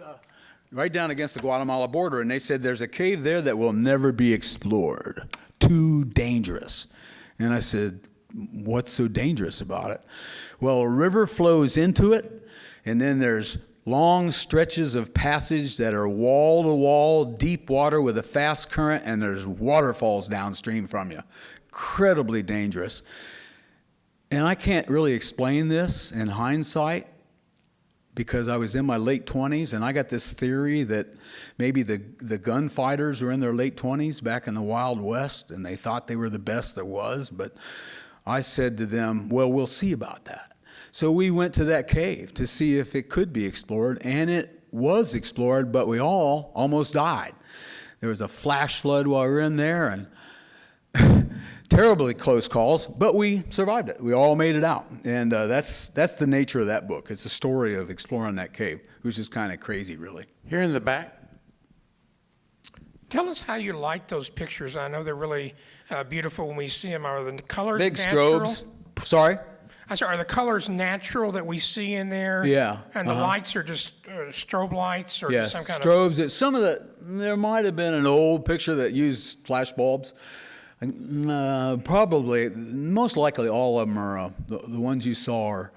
right down against the Guatemala border. And they said there's a cave there that will never be explored. Too dangerous. And I said, what's so dangerous about it? Well, a river flows into it, and then there's long stretches of passage that are wall-to-wall, deep water with a fast current, and there's waterfalls downstream from you. Incredibly dangerous. And I can't really explain this in hindsight because I was in my late 20s, and I got this theory that maybe the gunfighters were in their late 20s back in the Wild West, and they thought they were the best there was. But I said to them, well, we'll see about that. So we went to that cave to see if it could be explored, and it was explored, but we all almost died. There was a flash flood while we were in there, and terribly close calls, but we survived it. We all made it out, and that's the nature of that book. It's a story of exploring that cave, which is kind of crazy, really. Here in the back. Tell us how you like those pictures. I know they're really beautiful when we see them. Are the colors Big natural? strobes. Sorry? I'm sorry, are the colors natural that we see in there? Yeah. And the lights are just strobe lights or Yes, some kind strobes. There might have been an old picture that used flash bulbs. Probably, most likely all of them are, the ones you saw are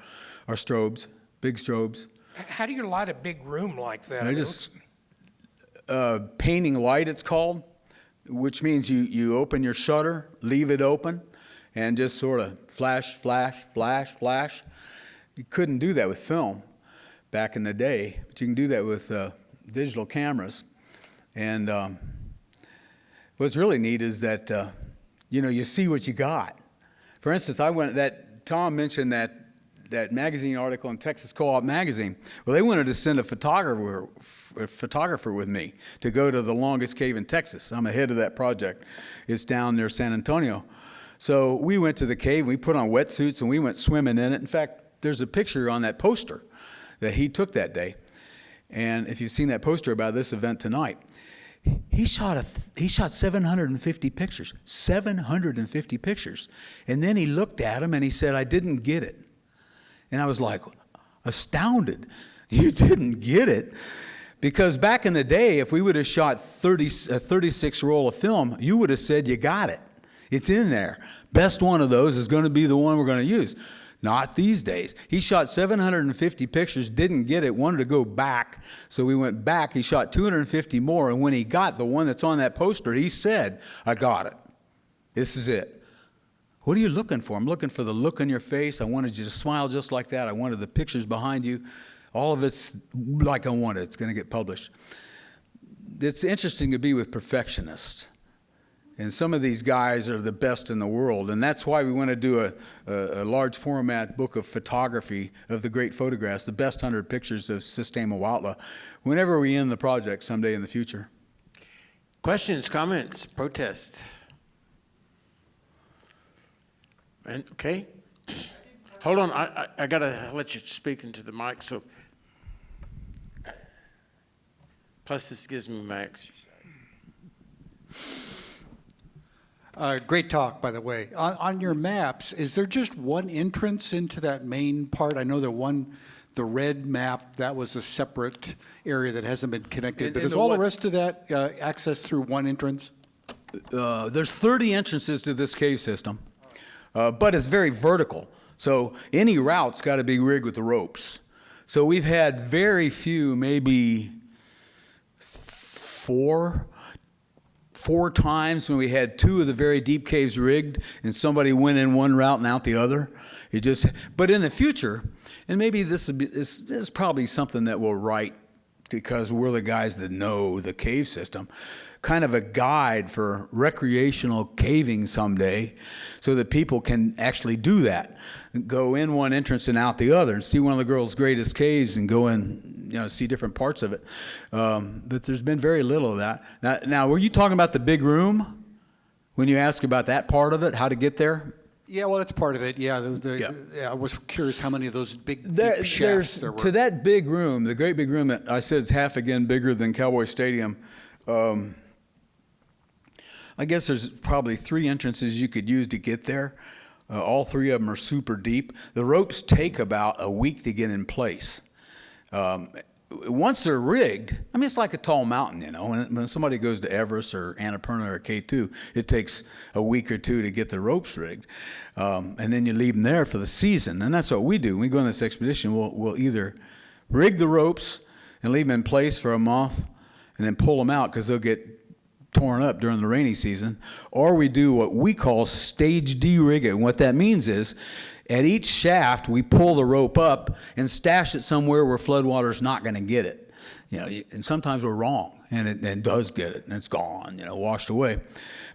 strobes, big strobes. How do you light a big room like that? I just, painting light it's called, which means you open your shutter, leave it open, and just sort of flash, flash, flash, flash. You couldn't do that with film back in the day, but you can do that with digital cameras. And what's really neat is that, you see what you got. For instance, Tom mentioned that that magazine article in Texas Co-op magazine. Well, they wanted to send a photographer with me to go to the longest cave in Texas. I'm ahead of that project. It's down near San Antonio. So we went to the cave, we put on wetsuits, and we went swimming in it. In fact, there's a picture on that poster that he took that day. And if you've seen that poster about this event tonight, he shot 750 pictures, 750 pictures. And then he looked at them and he said, I didn't get it. And I was like, astounded. You didn't get it? Because back in the day, if we would have shot 36 roll of film, you would have said, you got it. It's in there. Best one of those is going to be the one we're going to use. Not these days. He shot 750 pictures, didn't get it, wanted to go back. So we went back. He shot 250 more. And when he got the one that's on that poster, he said, I got it. This is it. What are you looking for? I'm looking for the look on your face. I wanted you to smile just like that. I wanted the pictures behind you. All of it's like I wanted. It's going to get published. It's interesting to be with perfectionists. And some of these guys are the best in the world. And that's why we want to do a large format book of photography of the great photographs, the best 100 pictures of Sistema Huautla, whenever we end the project someday in the future. Questions, comments, protests? And, okay. Hold on. I got to let you speak into the mic. So, plus, this gives me my exercise. Great talk, by the way. On your maps, is there just one entrance into that main part? I know the red map, that was a separate area that hasn't been connected. But is all the rest of that accessed through one entrance? There's 30 entrances to this cave system, but it's very vertical. So any route's got to be rigged with the ropes. So we've had very few, maybe four times when we had two of the very deep caves rigged and somebody went in one route and out the other. But in the future, and maybe this is probably something that we'll write because we're the guys that know the cave system, kind of a guide for recreational caving someday so that people can actually do that. Go in one entrance and out the other and see one of the world's greatest caves and go in, see different parts of it. But there's been very little of that. Now, were you talking about the big room when you asked about that part of it, how to get there? Yeah, well, that's part of it. Yeah, I was curious how many of those big deep shafts there were. To that big room, the great big room that I said is half again bigger than Cowboy Stadium, I guess there's probably 3 entrances you could use to get there. All 3 of them are super deep. The ropes take about a week to get in place. Once they're rigged, I mean, it's like a tall mountain, When somebody goes to Everest or Annapurna or K2, it takes a week or 2 to get the ropes rigged. And then you leave them there for the season. And that's what we do. When we go on this expedition, we'll either rig the ropes and leave them in place for a month and then pull them out because they'll get torn up during the rainy season, or we do what we call stage de-rigging. And what that means is at each shaft, we pull the rope up and stash it somewhere where floodwater's not going to get it. And sometimes we're wrong, and it does get it, and it's gone, washed away.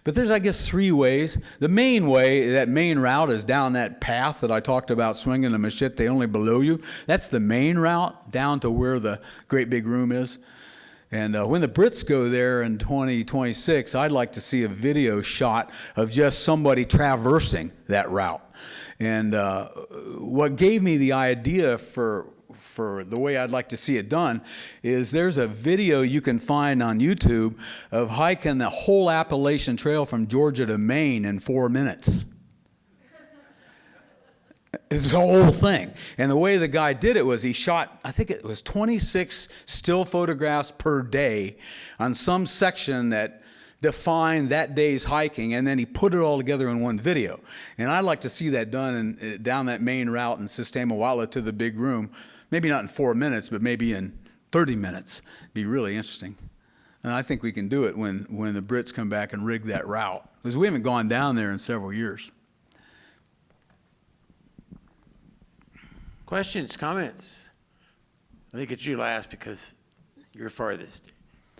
But there's, I guess, 3 ways. The main way, that main route is down that path that I talked about, swinging the machete only below you. That's the main route down to where the great big room is. And when the Brits go there in 2026, I'd like to see a video shot of just somebody traversing that route. And what gave me the idea for the way I'd like to see it done is there's a video you can find on YouTube of hiking the whole Appalachian Trail from Georgia to Maine in 4 minutes. It's the whole thing. And the way the guy did it was he shot, I think it was 26 still photographs per day on some section that defined that day's hiking, and then he put it all together in one video. And I'd like to see that done down that main route in Sistema Huautla to the big room, maybe not in 4 minutes, but maybe in 30 minutes. It'd be really interesting. And I think we can do it when the Brits come back and rig that route, because we haven't gone down there in several years. Questions, comments? I think it's you last because you're farthest.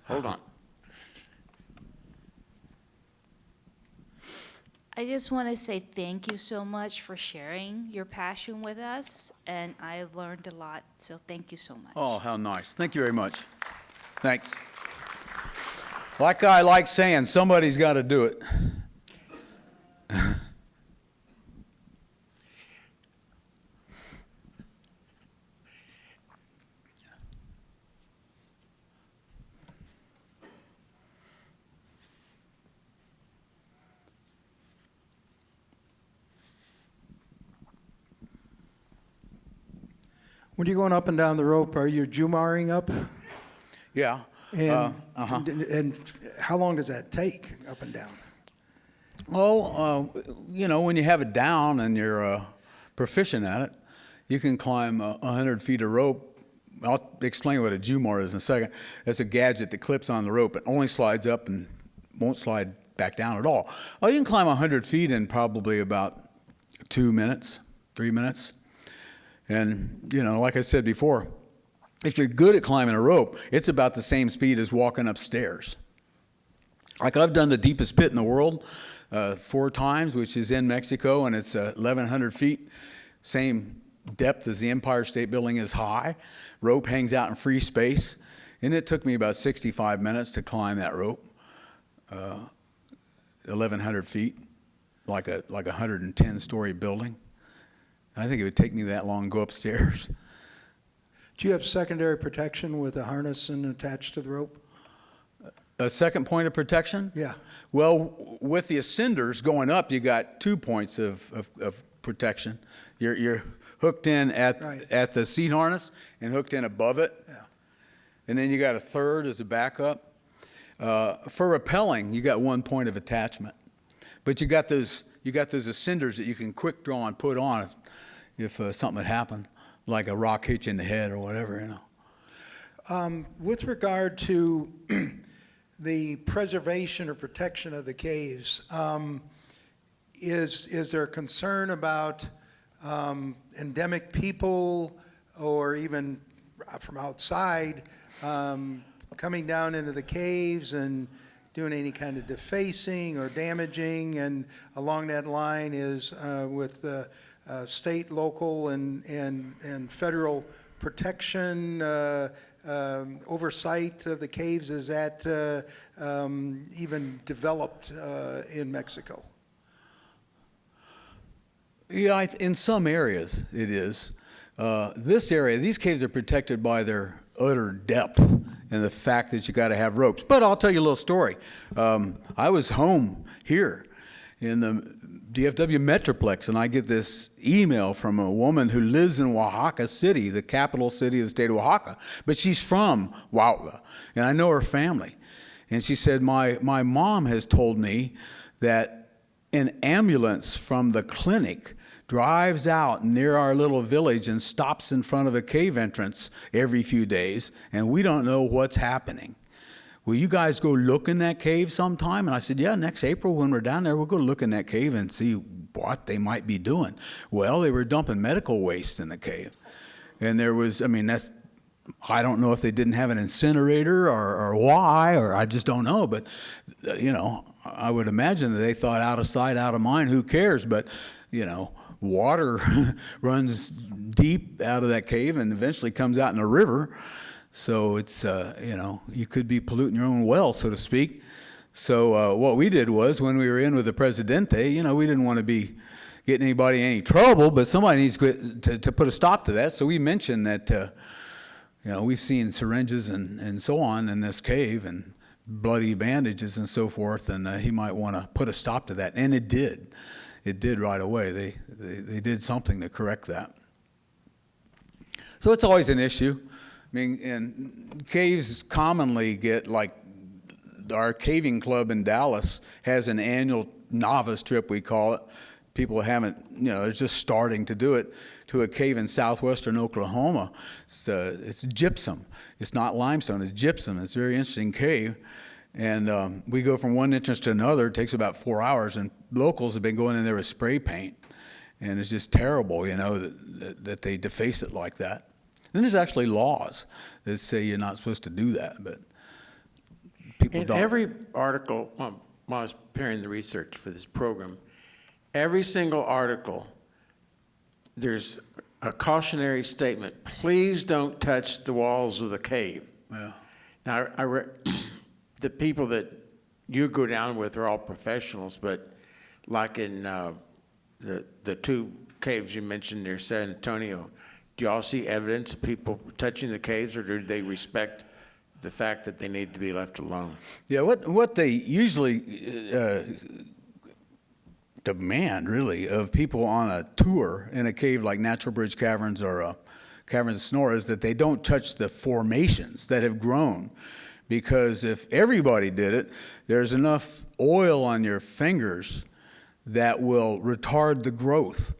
Hold on. I just want to say thank you so much for sharing your passion with us, and I've learned a lot, so thank you so much. Oh, how nice. Thank you very much. Thanks. Like I like saying, somebody's got to do it. When you're going up and down the rope, are you jumaring up? Yeah. And, and how long does that take up and down? Well, you know, when you have it down and you're proficient at it, you can climb 100 feet of rope. I'll explain what a Jumar is in a second. It's a gadget that clips on the rope. It only slides up and won't slide back down at all. Oh, you can climb 100 feet in probably about 2 minutes, 3 minutes. And, you know, like I said before, if you're good at climbing a rope, it's about the same speed as walking upstairs. Like I've done the deepest pit in the world 4 times, which is in Mexico, and it's 1,100 feet, same depth as the Empire State Building is high. Rope hangs out in free space, and it took me about 65 minutes to climb that rope, 1,100 feet, like a 110-story building. I think it would take me that long to go upstairs. Do you have secondary protection with a harness and attached to the rope? A second point of protection? Yeah. Well, with the ascenders going up, you got 2 points of protection. You're hooked in at the seat harness and hooked in above it. Yeah. And then you got a third as a backup. For rappelling, you got 1 point of attachment. But you got those ascenders that you can quick draw and put on if something had happened, like a rock hit you in the head or whatever, you know. With regard to the preservation or protection of the caves, is there concern about endemic people or even from outside coming down into the caves and doing any kind of defacing or damaging? And along that line is with the state, local, and federal protection, oversight of the caves, is that even developed in Mexico? Yeah, in some areas it is. This area, these caves are protected by their utter depth and the fact that you got to have ropes. But I'll tell you a little story. I was home here in the DFW Metroplex, and I get this email from a woman who lives in Oaxaca City, the capital city of the state of Oaxaca, but she's from Huautla, and I know her family. And she said, my mom has told me that an ambulance from the clinic drives out near our little village and stops in front of a cave entrance every few days, and we don't know what's happening. Will you guys go look in that cave sometime? And I said, yeah, next April when we're down there, we'll go look in that cave and see what they might be doing. Well, they were dumping medical waste in the cave. And there was, I don't know if they didn't have an incinerator or why, or I just don't know. But, you know, I would imagine that they thought out of sight, out of mind, who cares? But, you know, water runs deep out of that cave and eventually comes out in a river. So it's, you know, you could be polluting your own well, so to speak. So what we did was, when we were in with the Presidente, you know, we didn't want to be getting anybody in any trouble, but somebody needs to put a stop to that. So we mentioned that, you know, we've seen syringes and so on in this cave and bloody bandages and so forth, and he might want to put a stop to that. And it did. It did right away. They did something to correct that. So it's always an issue. I mean, and caves commonly get, like, our caving club in Dallas has an annual novice trip, we call it. People haven't, you know, they're just starting to do it, to a cave in southwestern Oklahoma. It's gypsum. It's not limestone, it's gypsum. It's a very interesting cave. And we go from one entrance to another. It takes about 4 hours, and locals have been going in there with spray paint. And it's just terrible, you know, that they deface it like that. And there's actually laws that say you're not supposed to do that, but people In don't. every article, while I was preparing the research for this program, every single article, there's a cautionary statement. Please don't touch the walls of the cave. Yeah. Now, the people that you go down with are all professionals, but like in the two caves you mentioned near San Antonio, do y'all see evidence of people touching the caves, or do they respect the fact that they need to be left alone? Yeah, what they usually demand, really, of people on a tour in a cave like Natural Bridge Caverns or Caverns of Sonora is that they don't touch the formations that have grown. Because if everybody did it, there's enough oil on your fingers that will retard the growth.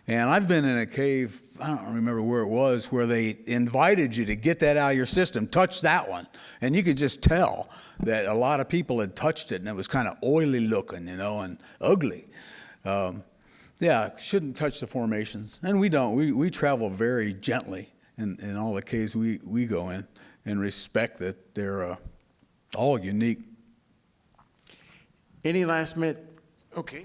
And I've been in a cave, I don't remember where it was, where they invited you to get that out of your system, touch that one. And you could just tell that a lot of people had touched it, and it was kind of oily looking, and ugly. Yeah, shouldn't touch the formations. And we don't. We travel very gently in all the caves we go in, and respect that they're all unique. Any last minute? Okay.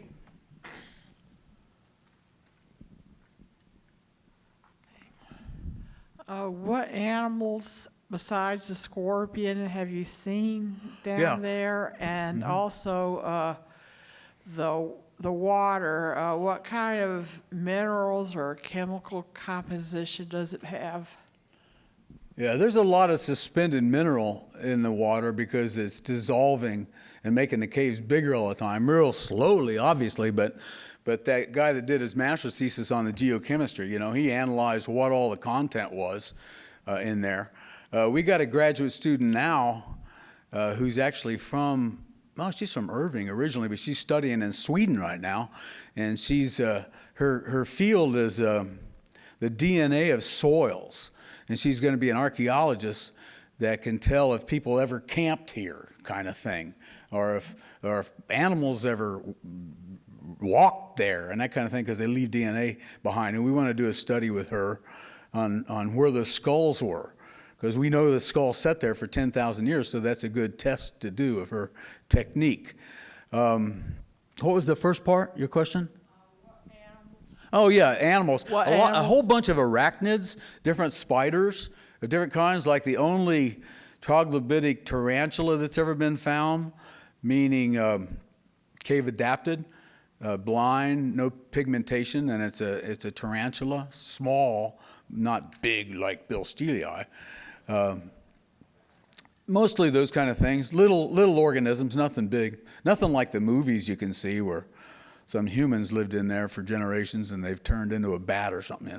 What animals besides the scorpion have you seen down there? And also the water, what kind of minerals or chemical composition does it have? Yeah, there's a lot of suspended mineral in the water because it's dissolving and making the caves bigger all the time, real slowly, obviously, but that guy that did his master's thesis on the geochemistry, he analyzed what all the content was in there. We got a graduate student now who's actually she's from Irving originally, but she's studying in Sweden right now, and she's her field is the DNA of soils. And she's going to be an archaeologist that can tell if people ever camped here, kind of thing, or if animals ever walked there and that kind of thing, because they leave DNA behind. And we want to do a study with her on where the skulls were, because we know the skull sat there for 10,000 years, so that's a good test to do of her technique. What was the first part, your question? Oh, yeah, animals. A whole bunch of arachnids, different spiders of different kinds, like the only troglodytic tarantula that's ever been found, meaning cave adapted, blind, no pigmentation, and it's a tarantula, small, not big like billsteelei. Mostly those kind of things, little organisms, nothing big, nothing like the movies you can see where some humans lived in there for generations and they've turned into a bat or something,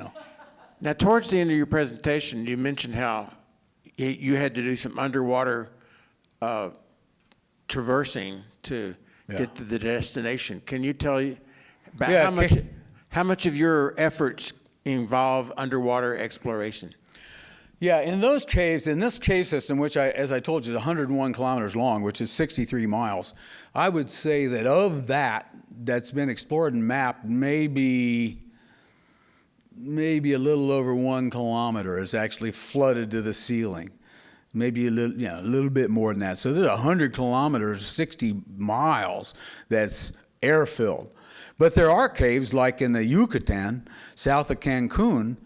Now, towards the end of your presentation, you mentioned how you had to do some underwater traversing to get to the destination. Can you tell you about how much of your efforts involve underwater exploration? Yeah, in those caves, in this cave system, which as I told you, is 101 kilometers long, which is 63 miles, I would say that of that's been explored and mapped, maybe a little over 1 kilometer is actually flooded to the ceiling. Maybe a little bit more than that. So there's 100 kilometers, 60 miles that's air-filled. But there are caves like in the Yucatan, south of Cancun.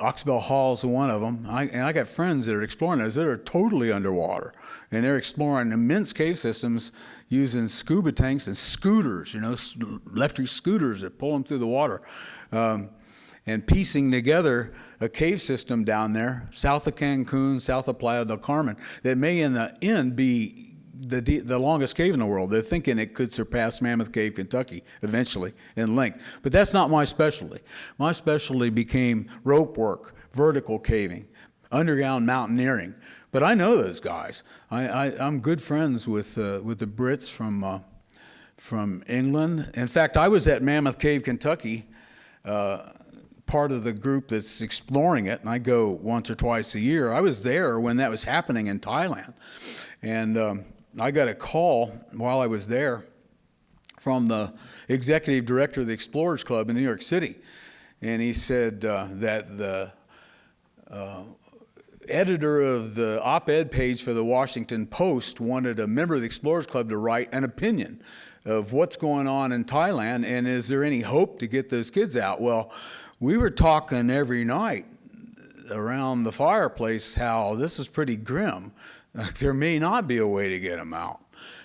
Oxbow Hall is one of them. I got friends that are exploring those that are totally underwater. And they're exploring immense cave systems using scuba tanks and scooters, electric scooters that pull them through the water. And piecing together a cave system down there, south of Cancun, south of Playa del Carmen, that may in the end be the longest cave in the world. They're thinking it could surpass Mammoth Cave, Kentucky, eventually, in length. But that's not my specialty. My specialty became rope work, vertical caving, underground mountaineering. But I know those guys. I'm good friends with the Brits from England. In fact, I was at Mammoth Cave, Kentucky, part of the group that's exploring it, and I go once or twice a year. I was there when that was happening in Thailand. And I got a call while I was there from the executive director of the Explorers Club in New York City. And he said that editor of the op-ed page for the Washington Post wanted a member of the Explorers Club to write an opinion of what's going on in Thailand and is there any hope to get those kids out. Well, we were talking every night around the fireplace how this is pretty grim. There may not be a way to get them out.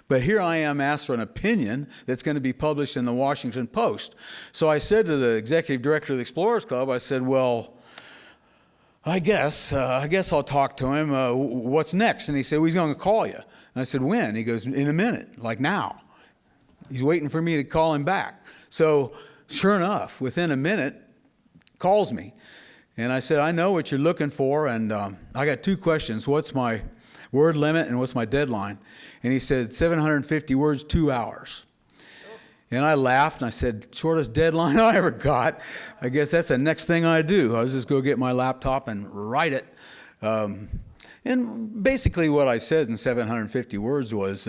But here I am asked for an opinion that's going to be published in the Washington Post. So I said to the executive director of the Explorers Club, I said, well, I guess I'll talk to him. What's next? And he said, well, he's going to call you. And I said, when? He goes, in a minute, like now. He's waiting for me to call him back. So sure enough, within a minute, calls me. And I said, I know what you're looking for, and I got 2 questions. What's my word limit and what's my deadline? And he said, 750 words, 2 hours. And I laughed, and I said, shortest deadline I ever got. I guess that's the next thing I do. I'll just go get my laptop and write it. And basically what I said in 750 words was,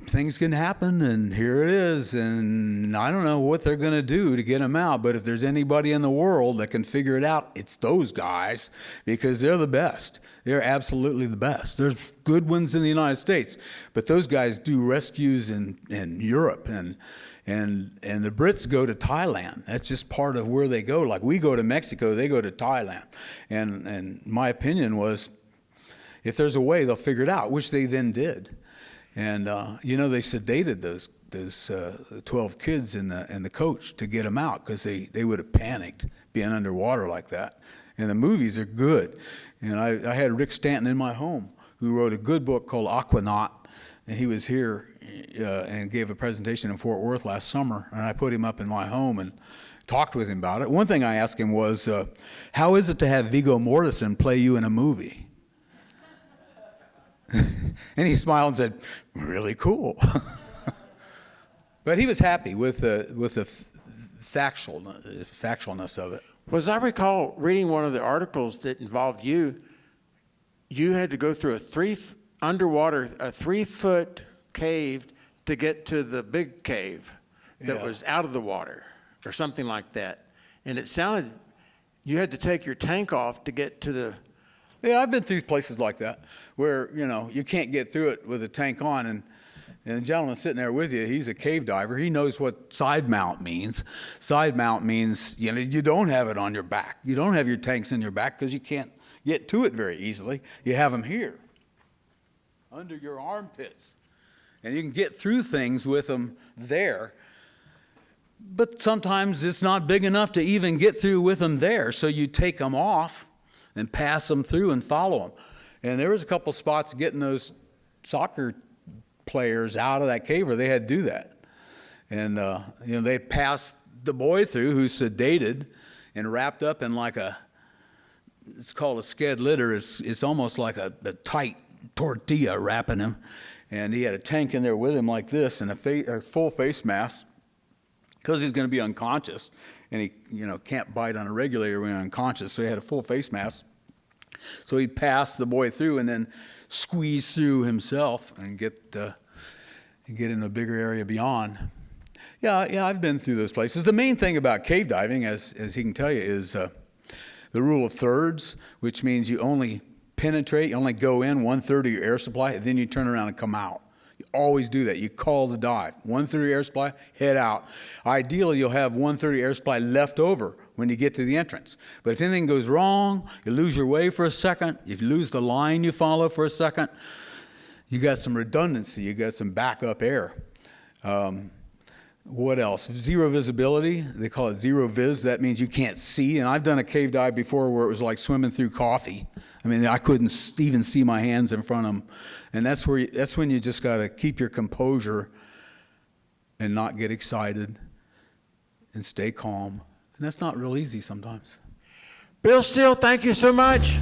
things can happen, and here it is, and I don't know what they're going to do to get them out, but if there's anybody in the world that can figure it out, it's those guys, because they're the best. They're absolutely the best. There's good ones in the United States, but those guys do rescues in Europe, and the Brits go to Thailand. That's just part of where they go. Like we go to Mexico, they go to Thailand. And my opinion was, if there's a way, they'll figure it out, which they then did. And they sedated those 12 kids and the coach to get them out because they would have panicked being underwater like that. And the movies are good. And I had Rick Stanton in my home who wrote a good book called Aquanaut, and he was here and gave a presentation in Fort Worth last summer, and I put him up in my home and talked with him about it. One thing I asked him was, how is it to have Viggo Mortensen play you in a movie? And he smiled and said, really cool. But he was happy with the factualness of it. Well, as I recall reading one of the articles that involved you had to go through a 3-foot cave to get to the big cave that was out of the water or something like that. And it sounded, you had to take your tank off to get to the... Yeah, I've been through places like that where, you can't get through it with a tank on, and the gentleman sitting there with you, he's a cave diver. He knows what side mount means. Side mount means, you don't have it on your back. You don't have your tanks in your back because you can't get to it very easily. You have them here, under your armpits. And you can get through things with them there. But sometimes it's not big enough to even get through with them there, so you take them off and pass them through and follow them. And there was a couple spots getting those soccer players out of that cave where they had to do that. And, they passed the boy through who's sedated and wrapped up in it's called a sked litter. It's almost like a tight tortilla wrapping him. And he had a tank in there with him like this and a full face mask because he's going to be unconscious. And he, can't bite on a regulator when he's unconscious, so he had a full face mask. So he'd pass the boy through and then squeeze through himself and get in a bigger area beyond. Yeah, I've been through those places. The main thing about cave diving, as he can tell you, is the rule of thirds, which means you only penetrate, you only go in 1/3 of your air supply, and then you turn around and come out. You always do that. You call the dive. 1/3 air supply, head out. Ideally, you'll have 1/3 air supply left over when you get to the entrance. But if anything goes wrong, you lose your way for a second, if you lose the line you follow for a second, you got some redundancy, you got some backup air. What else? Zero visibility. They call it zero vis. That means you can't see. And I've done a cave dive before where it was like swimming through coffee. I mean, I couldn't even see my hands in front of them. And that's when you just got to keep your composure and not get excited and stay calm. And that's not real easy sometimes. Bill Steele, thank you so much.